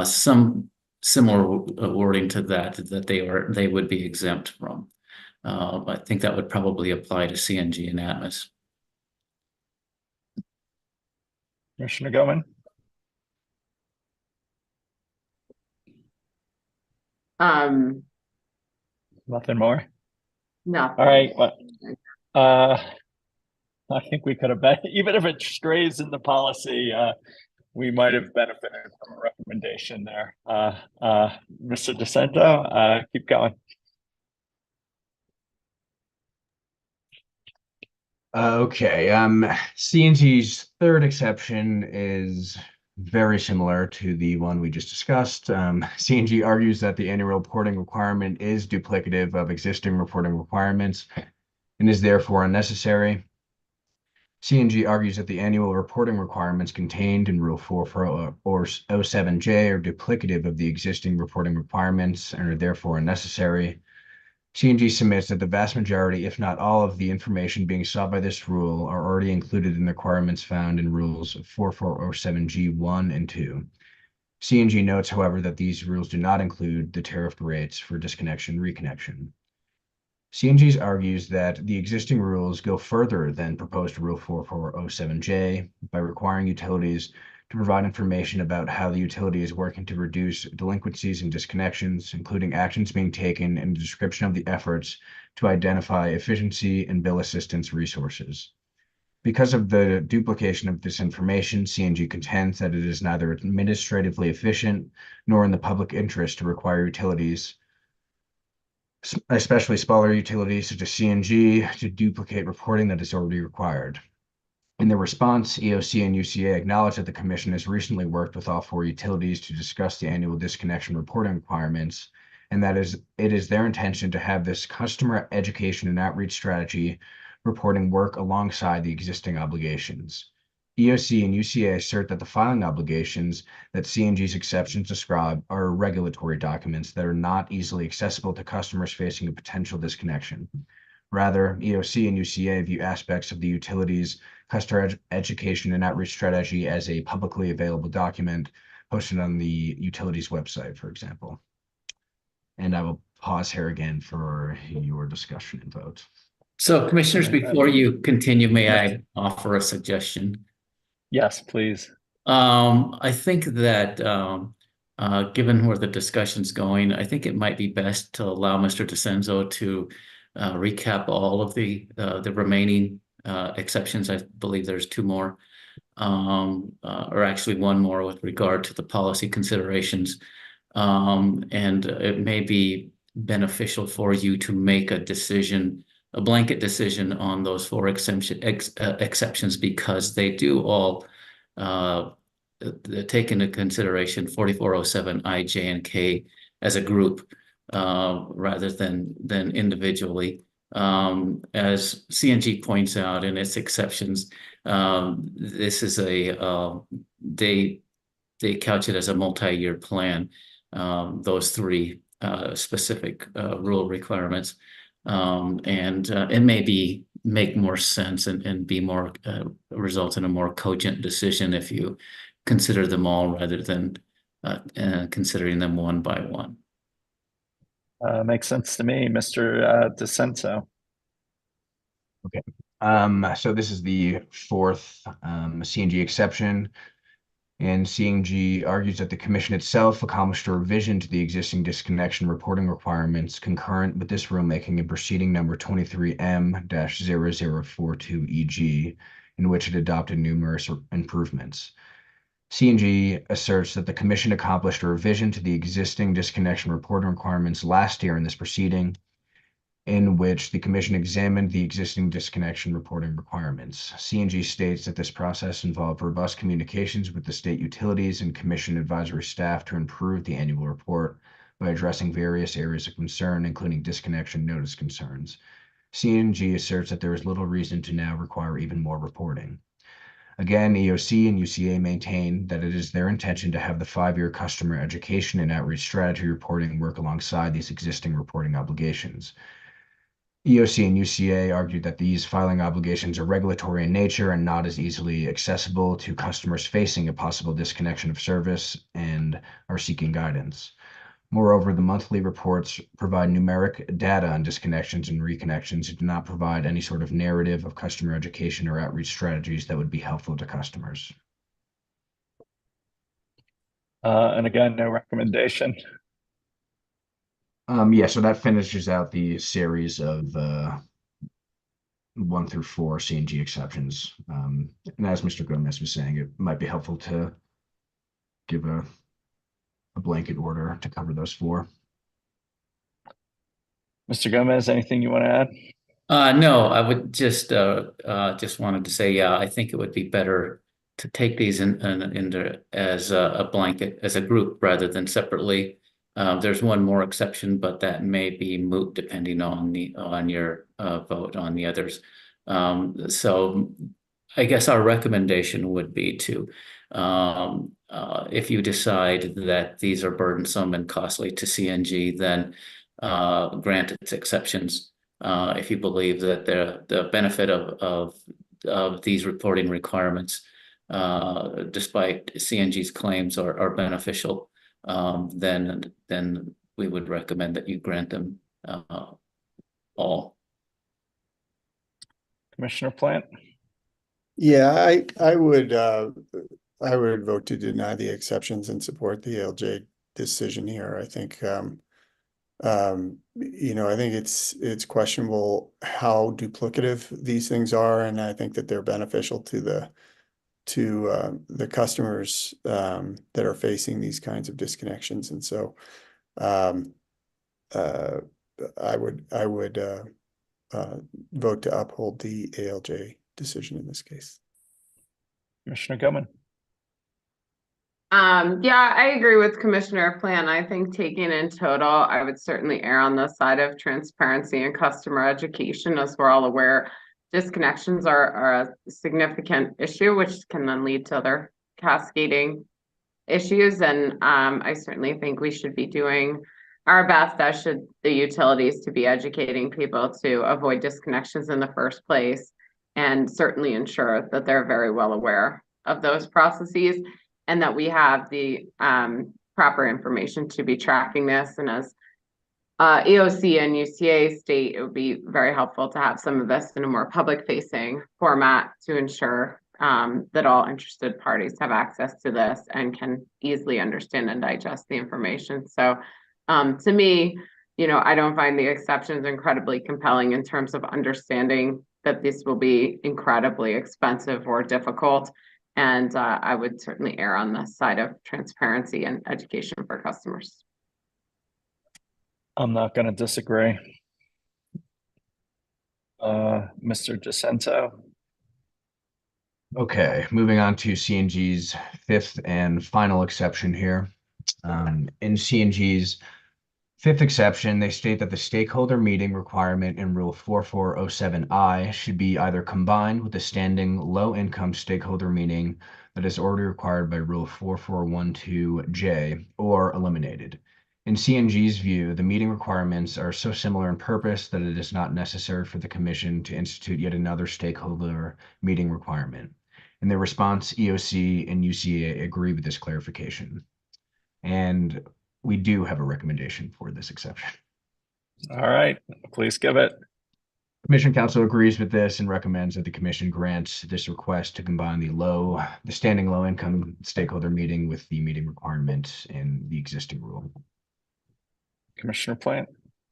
Some similar wording to that they would be exempt from. I think that would probably apply to CNG and Atmos. Commissioner Goman? Nothing more? No. All right. Well, I think we could have been, even if it strays in the policy, we might have benefited from a recommendation there. Mr. DeCento, keep going. Okay, CNG's third exception is very similar to the one we just discussed. CNG argues that the annual reporting requirement is duplicative of existing reporting requirements and is therefore unnecessary. CNG argues that the annual reporting requirements contained in Rule 44 or 07J are duplicative of the existing reporting requirements and are therefore unnecessary. CNG submits that the vast majority, if not all, of the information being sought by this rule are already included in the requirements found in Rules 4407G1 and 2. CNG notes, however, that these rules do not include the tariff rates for disconnection reconnection. CNG argues that the existing rules go further than proposed Rule 4407J by requiring utilities to provide information about how the utility is working to reduce delinquencies and disconnections, including actions being taken and a description of the efforts to identify efficiency and bill assistance resources. Because of the duplication of this information, CNG contends that it is neither administratively efficient nor in the public interest to require utilities, especially smaller utilities such as CNG, to duplicate reporting that is already required. In their response, EOC and UCA acknowledge that the Commission has recently worked with all four utilities to discuss the annual disconnection reporting requirements, and that it is their intention to have this customer education and outreach strategy reporting work alongside the existing obligations. EOC and UCA assert that the filing obligations that CNG's exceptions describe are regulatory documents that are not easily accessible to customers facing a potential disconnection. Rather, EOC and UCA view aspects of the utilities' customer education and outreach strategy as a publicly available document posted on the utilities website, for example. And I will pause here again for your discussion and vote. So commissioners, before you continue, may I offer a suggestion? Yes, please. I think that given where the discussion's going, I think it might be best to allow Mr. DeCenzo to recap all of the remaining exceptions. I believe there's two more, or actually one more with regard to the policy considerations. And it may be beneficial for you to make a decision, a blanket decision on those four exceptions, because they do all take into consideration 4407 I, J, and K as a group rather than individually. As CNG points out in its exceptions, this is they couch it as a multi-year plan, those three specific rule requirements. And it may make more sense and be more result in a more cogent decision if you consider them all rather than considering them one by one. Makes sense to me, Mr. DeCenzo. Okay. So this is the fourth CNG exception. And CNG argues that the Commission itself accomplished a revision to the existing disconnection reporting requirements concurrent with this rulemaking in proceeding number 23M-0042EG, in which it adopted numerous improvements. CNG asserts that the Commission accomplished a revision to the existing disconnection reporting requirements last year in this proceeding, in which the Commission examined the existing disconnection reporting requirements. CNG states that this process involved robust communications with the state utilities and Commission advisory staff to improve the annual report by addressing various areas of concern, including disconnection notice concerns. CNG asserts that there is little reason to now require even more reporting. Again, EOC and UCA maintain that it is their intention to have the 5-year customer education and outreach strategy reporting work alongside these existing reporting obligations. EOC and UCA argued that these filing obligations are regulatory in nature and not as easily accessible to customers facing a possible disconnection of service and are seeking guidance. Moreover, the monthly reports provide numeric data on disconnections and reconnections and do not provide any sort of narrative of customer education or outreach strategies that would be helpful to customers. And again, no recommendation. Yeah, so that finishes out the series of 1 through 4 CNG exceptions. And as Mr. Gomez was saying, it might be helpful to give a blanket order to cover those 4. Mr. Gomez, anything you want to add? No, I would just wanted to say, yeah, I think it would be better to take these in as a blanket, as a group rather than separately. There's one more exception, but that may be moot depending on your vote on the others. So I guess our recommendation would be to, if you decide that these are burdensome and costly to CNG, then grant its exceptions. If you believe that the benefit of these reporting requirements, despite CNG's claims, are beneficial, then we would recommend that you grant them all. Commissioner Plant? Yeah, I would vote to deny the exceptions and support the ALJ decision here. I think I think it's questionable how duplicative these things are, and I think that they're beneficial to the customers that are facing these kinds of disconnections. And so I would vote to uphold the ALJ decision in this case. Commissioner Gilman? Yeah, I agree with Commissioner Plan. I think taking in total, I would certainly err on the side of transparency and customer education. As we're all aware, disconnections are a significant issue, which can then lead to other cascading issues. And I certainly think we should be doing our best, as should the utilities, to be educating people to avoid disconnections in the first place, and certainly ensure that they're very well aware of those processes, and that we have the proper information to be tracking this. And as EOC and UCA state, it would be very helpful to have some of this in a more public-facing format to ensure that all interested parties have access to this and can easily understand and digest the information. So to me, I don't find the exceptions incredibly compelling in terms of understanding that this will be incredibly expensive or difficult. And I would certainly err on the side of transparency and education for customers. I'm not going to disagree. Mr. DeCenso? Okay, moving on to CNG's fifth and final exception here. In CNG's fifth exception, they state that the stakeholder meeting requirement in Rule 4407I should be either combined with the standing low-income stakeholder meeting that is already required by Rule 4412J or eliminated. In CNG's view, the meeting requirements are so similar in purpose that it is not necessary for the Commission to institute yet another stakeholder meeting requirement. In their response, EOC and UCA agree with this clarification. And we do have a recommendation for this exception. All right, please give it. Commission Council agrees with this and recommends that the Commission grants this request to combine the standing low-income stakeholder meeting with the meeting requirement in the existing rule. Commissioner Plant?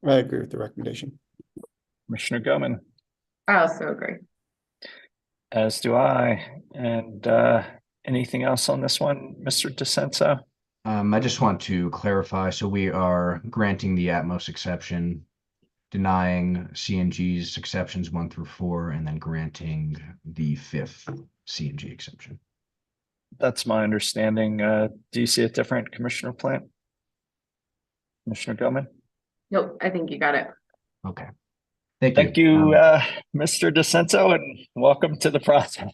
I agree with the recommendation. Commissioner Gilman? I also agree. As do I. And anything else on this one, Mr. DeCenso? I just want to clarify. So we are granting the Atmos exception, denying CNG's exceptions 1 through 4, and then granting the 5th CNG exception. That's my understanding. Do you see it different, Commissioner Plant? Commissioner Gilman? Nope, I think you got it. Okay. Thank you. Thank you, Mr. DeCenso, and welcome to the process.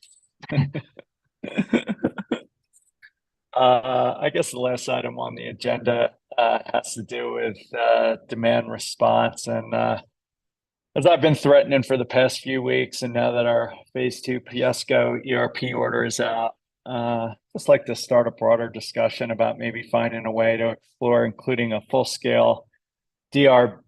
I guess the last item on the agenda has to do with demand response. And as I've been threatening for the past few weeks, and now that our phase 2 Piesco ERP order is out, just like to start a broader discussion about maybe finding a way to explore including a full-scale DR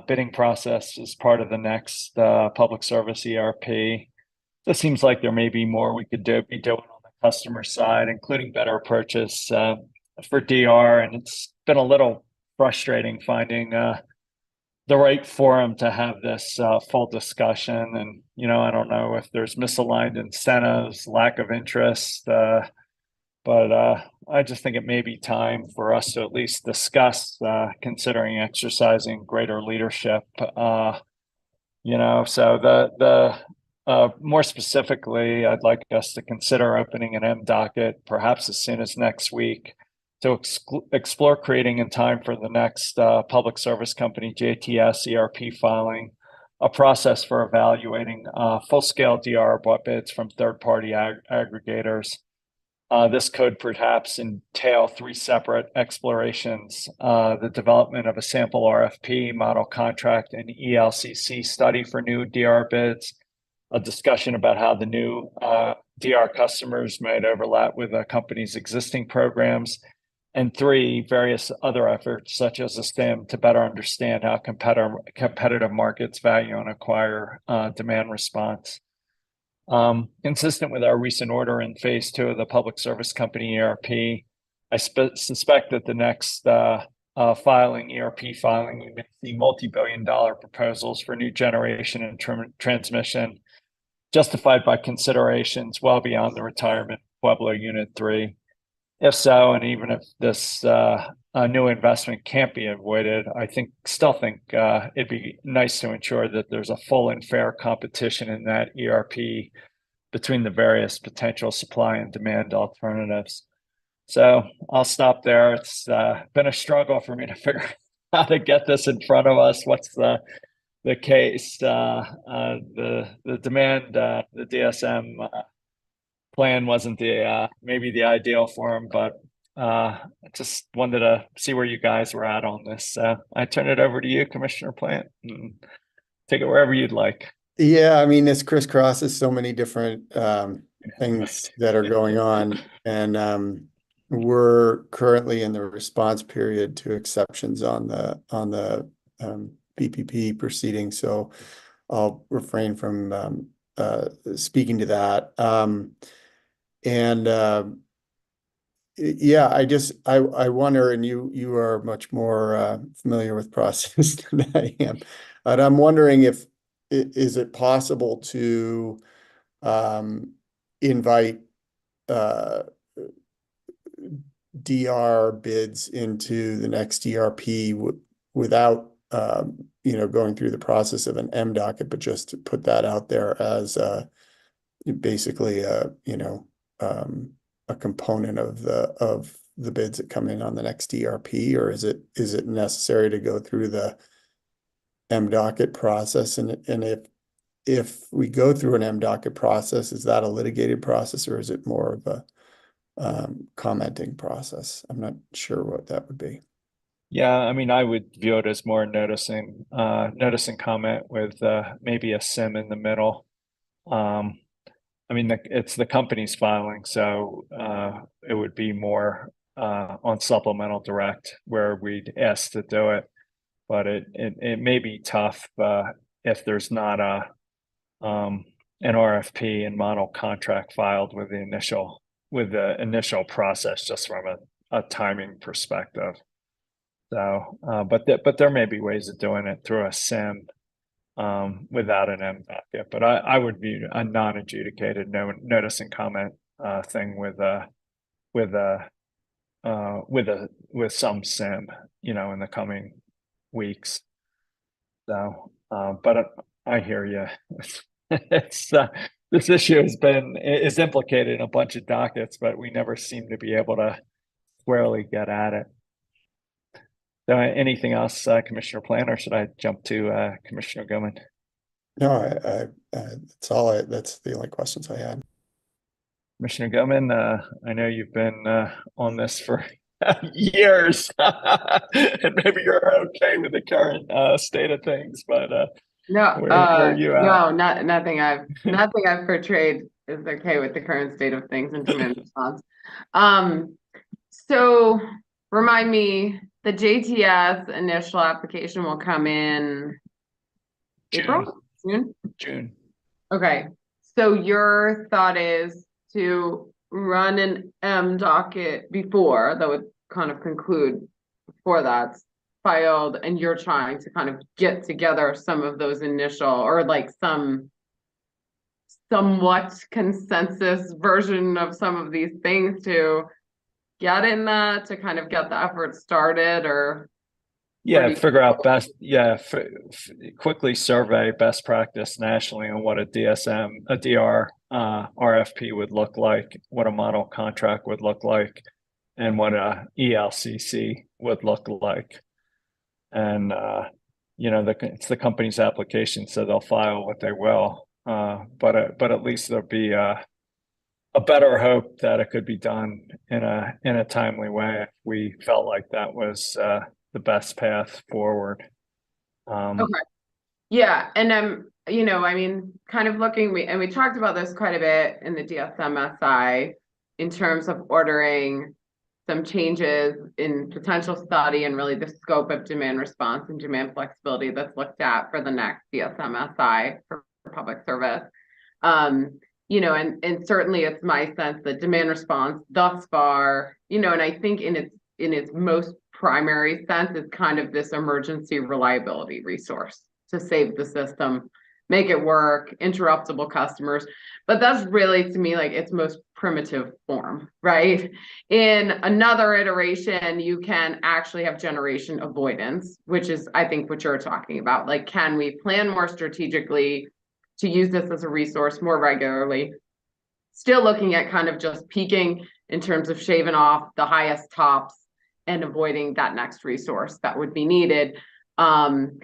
bidding process as part of the next public service ERP. It seems like there may be more we could be doing on the customer side, including better purchase for DR. And it's been a little frustrating finding the right forum to have this full discussion. And, I don't know if there's misaligned incentives, lack of interest, but I just think it may be time for us to at least discuss considering exercising greater leadership. So more specifically, I'd like us to consider opening an M docket, perhaps as soon as next week, to explore creating in time for the next public service company JTS ERP filing, a process for evaluating full-scale DR bought bids from third-party aggregators. This could perhaps entail 3 separate explorations: the development of a sample RFP, model contract, and ELCC study for new DR bids, a discussion about how the new DR customers might overlap with a company's existing programs, and 3, various other efforts such as a STEM to better understand how competitive markets value and acquire demand response. Consistent with our recent order in phase 2 of the public service company ERP, I suspect that the next ERP filing, you may see multi-billion-dollar proposals for new generation and transmission, justified by considerations well beyond the retirement of Pueblo Unit 3. If so, and even if this new investment can't be avoided, I still think it'd be nice to ensure that there's a full and fair competition in that ERP between the various potential supply and demand alternatives. So I'll stop there. It's been a struggle for me to figure out how to get this in front of us. What's the case? The demand, the DSM plan wasn't maybe the ideal for him, but I just wanted to see where you guys were at on this. I turn it over to you, Commissioner Plant, and take it wherever you'd like. Yeah, I mean, this crisscrosses so many different things that are going on, and we're currently in the response period to exceptions on the BPP proceeding, so I'll refrain from speaking to that. Yeah, I wonder, and you are much more familiar with process than I am, but I'm wondering is it possible to invite DR bids into the next ERP without going through the process of an M docket, but just to put that out there as basically a component of the bids that come in on the next ERP, or is it necessary to go through the M docket process? And if we go through an M docket process, is that a litigated process, or is it more of a commenting process? I'm not sure what that would be. Yeah, I mean, I would view it as more noticing comment with maybe a SIM in the middle. I mean, it's the company's filing, so it would be more on supplemental direct where we'd ask to do it. But it may be tough if there's not an RFP and model contract filed with the initial process, just from a timing perspective. So, but there may be ways of doing it through a SIM without an M docket. But I would view a non-adjudicated notice and comment thing with some SIM, in the coming weeks. So, but I hear you. It's this issue is implicated in a bunch of dockets, but we never seem to be able to squarely get at it. So anything else, Commissioner Plant, or should I jump to Commissioner Goodman? No, that's the only questions I had. Commissioner Goodman, I know you've been on this for years, and maybe you're okay with the current state of things, but where are you at? No, nothing I've portrayed is okay with the current state of things in demand response. So remind me, the JTS initial application will come in April? June? Okay. So your thought is to run an M docket before that would kind of conclude before that's filed, and you're trying to kind of get together some of those initial, or like somewhat consensus version of some of these things to get in that, to kind of get the effort started, or Yeah, do you- figure out best, quickly survey best practice nationally on what a DR RFP would look like, what a model contract would look like, and what a ELCC would look like. And, it's the company's application, so they'll file what they will. But at least there'll be a better hope that it could be done in a timely way if we felt like that was the best path forward. Okay. Yeah, and I mean, kind of looking, we talked about this quite a bit in the DSMSI in terms of ordering some changes in potential study and really the scope of demand response and demand flexibility that's looked at for the next DSMSI for public service. And certainly it's my sense that demand response thus far, and I think in its most primary sense is kind of this emergency reliability resource to save the system, make it work, interruptible customers. But that's really, to me, like its most primitive form, right? In another iteration, you can actually have generation avoidance, which is, I think, what you're talking about. Like, can we plan more strategically to use this as a resource more regularly? Still looking at kind of just peaking in terms of shaving off the highest tops and avoiding that next resource that would be needed. And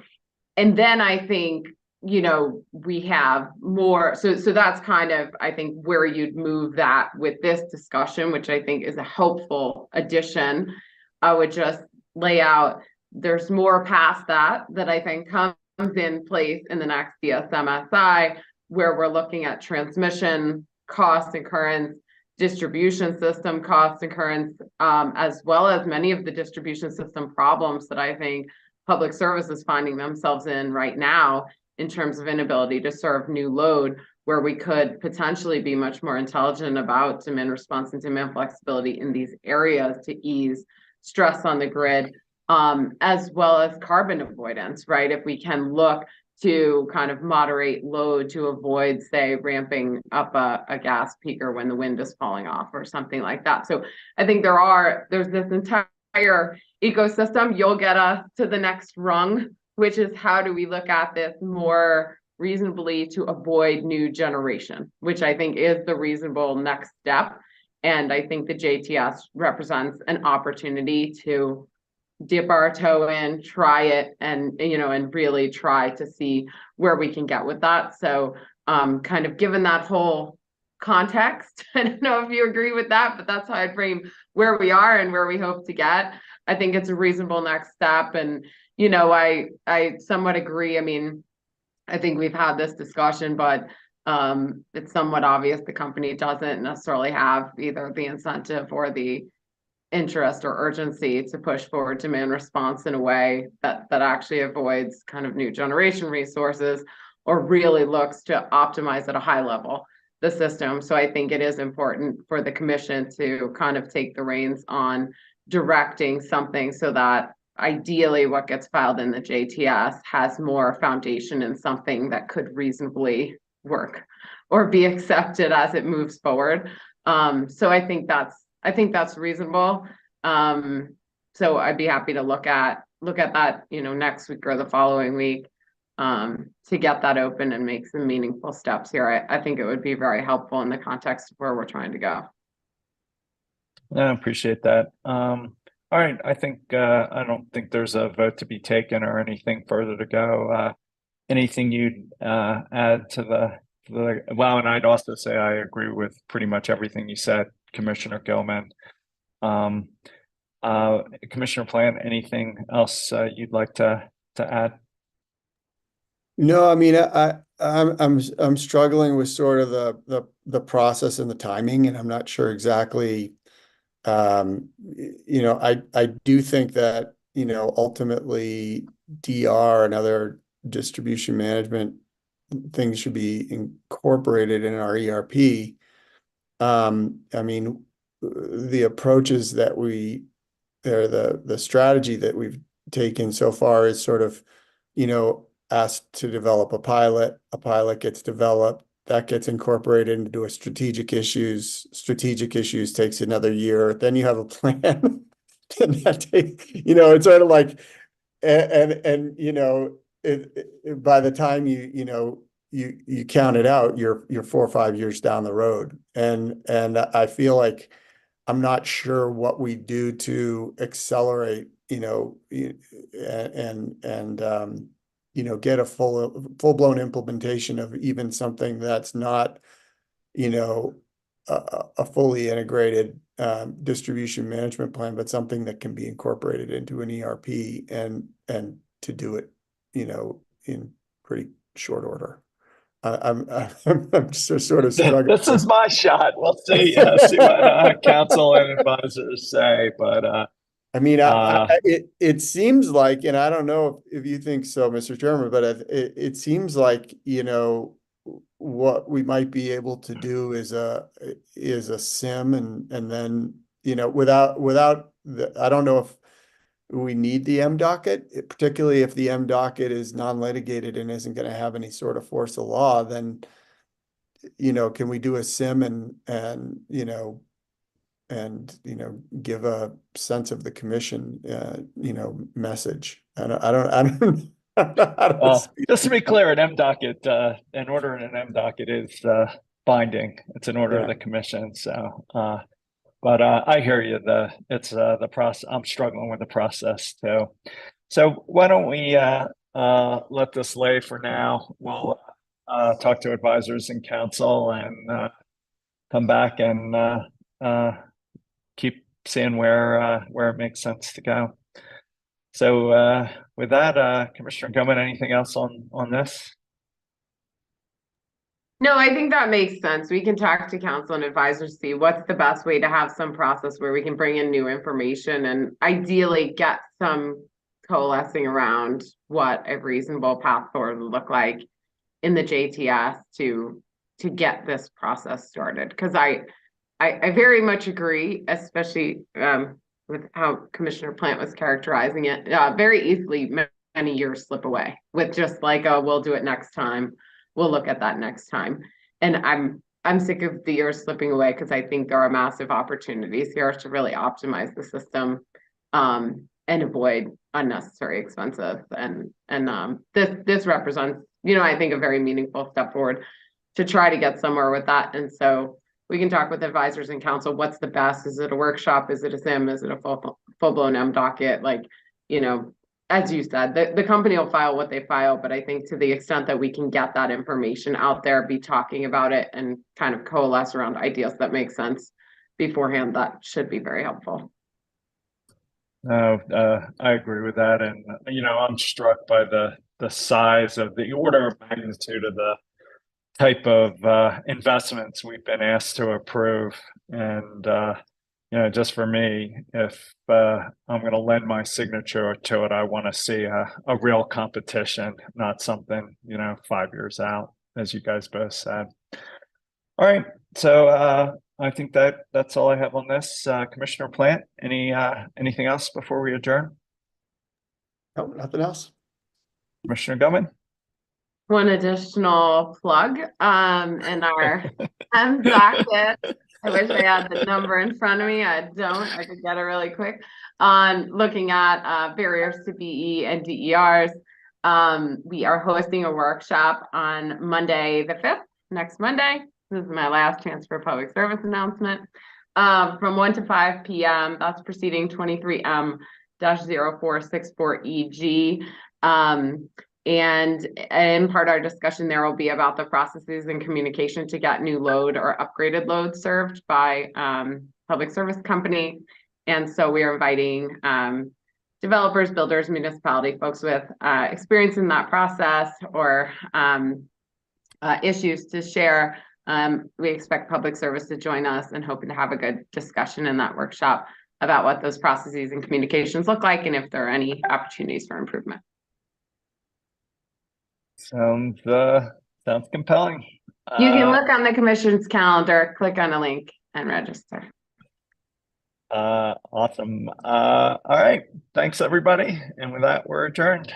then I think, we have more, so that's kind of, I think, where you'd move that with this discussion, which I think is a helpful addition. I would just lay out, there's more past that I think comes in place in the next DSMSI, where we're looking at transmission cost incurrence, distribution system cost incurrence, as well as many of the distribution system problems that I think public service is finding themselves in right now in terms of inability to serve new load, where we could potentially be much more intelligent about demand response and demand flexibility in these areas to ease stress on the grid, as well as carbon avoidance, right? If we can look to kind of moderate load to avoid, say, ramping up a gas peaker when the wind is falling off or something like that. So I think there's this entire ecosystem. You'll get us to the next rung, which is how do we look at this more reasonably to avoid new generation, which I think is the reasonable next step. And I think the JTS represents an opportunity to dip our toe in, try it, and really try to see where we can get with that. So kind of given that whole context, I don't know if you agree with that, but that's how I frame where we are and where we hope to get. I think it's a reasonable next step. And, I somewhat agree. I mean, I think we've had this discussion, but it's somewhat obvious the company doesn't necessarily have either the incentive or the interest or urgency to push forward demand response in a way that actually avoids kind of new generation resources or really looks to optimize at a high level the system. So I think it is important for the commission to kind of take the reins on directing something so that ideally what gets filed in the JTS has more foundation in something that could reasonably work or be accepted as it moves forward. So I think that's reasonable. So I'd be happy to look at that, next week or the following week, to get that open and make some meaningful steps here. I think it would be very helpful in the context of where we're trying to go. I appreciate that. All right, I think I don't think there's a vote to be taken or anything further to go. Anything you'd add to the well, and I'd also say I agree with pretty much everything you said, Commissioner Gilman. Commissioner Plant, anything else you'd like to add? No, I mean, I'm struggling with sort of the process and the timing, and I'm not sure exactly. I do think that, ultimately DR and other distribution management things should be incorporated in our ERP. I mean, the approaches that the strategy that we've taken so far is sort of, asked to develop a pilot gets developed, that gets incorporated into a strategic issues takes another year, then you have a plan. And that takes, it's sort of like and by the time you count it out, you're 4 or 5 years down the road. And I feel like I'm not sure what we do to accelerate, get a full-blown implementation of even something that's not, a fully integrated distribution management plan, but something that can be incorporated into an ERP and to do it, in pretty short order. I'm just sort of struggling. This is my shot. We'll see, see what council and advisors say, but I mean, it seems like, and I don't know if you think so, Mr. Chairman, but it seems like, what we might be able to do is a sim and then, without I don't know if we need the M docket, particularly if the M docket is non-litigated and isn't going to have any sort of force of law, then, can we do a sim and give a sense of the commission, message. I don't well, just to be clear, an M docket, an order in an M docket is binding. It's an order of the commission. So, but I hear you. It's the process. I'm struggling with the process too. So why don't we let this lay for now? We'll talk to advisors and council and come back and keep seeing where it makes sense to go. So with that, Commissioner Gilman, anything else on this? No, I think that makes sense. We can talk to council and advisors, see what's the best way to have some process where we can bring in new information and ideally get some coalescing around what a reasonable path forward would look like in the JTS to get this process started. Because I very much agree, especially with how Commissioner Plant was characterizing it. Very easily, many years slip away with just like, oh, we'll do it next time. We'll look at that next time. And I'm sick of the years slipping away because I think there are massive opportunities here to really optimize the system and avoid unnecessary expenses. And this represents, I think a very meaningful step forward to try to get somewhere with that. And so we can talk with advisors and council. What's the best? Is it a workshop? Is it a sim? Is it a full-blown M docket? Like, as you said, the company will file what they file, but I think to the extent that we can get that information out there, be talking about it and kind of coalesce around ideas that make sense beforehand, that should be very helpful. No, I agree with that. And, I'm struck by the size of the order of magnitude of the type of investments we've been asked to approve. And, just for me, if I'm going to lend my signature to it, I want to see a real competition, not something, 5 years out, as you guys both said. All right. So I think that's all I have on this. Commissioner Plant, anything else before we adjourn? No, nothing else. Commissioner Gilman? One additional plug in our M docket. I wish I had the number in front of me. I don't. I could get it really quick. On looking at barriers to BE and DERs. We are hosting a workshop on Monday the 5th, next Monday. This is my last chance for a public service announcement. From 1 to 5 p.m. That's proceeding 23M-0464EG. And in part our discussion there will be about the processes and communication to get new load or upgraded load served by public service company. And so we are inviting developers, builders, municipality folks with experience in that process or issues to share. We expect public service to join us and hoping to have a good discussion in that workshop about what those processes and communications look like and if there are any opportunities for improvement. Sounds compelling. You can look on the commission's calendar, click on a link and register. Awesome. All right. Thanks, everybody. And with that, we're adjourned.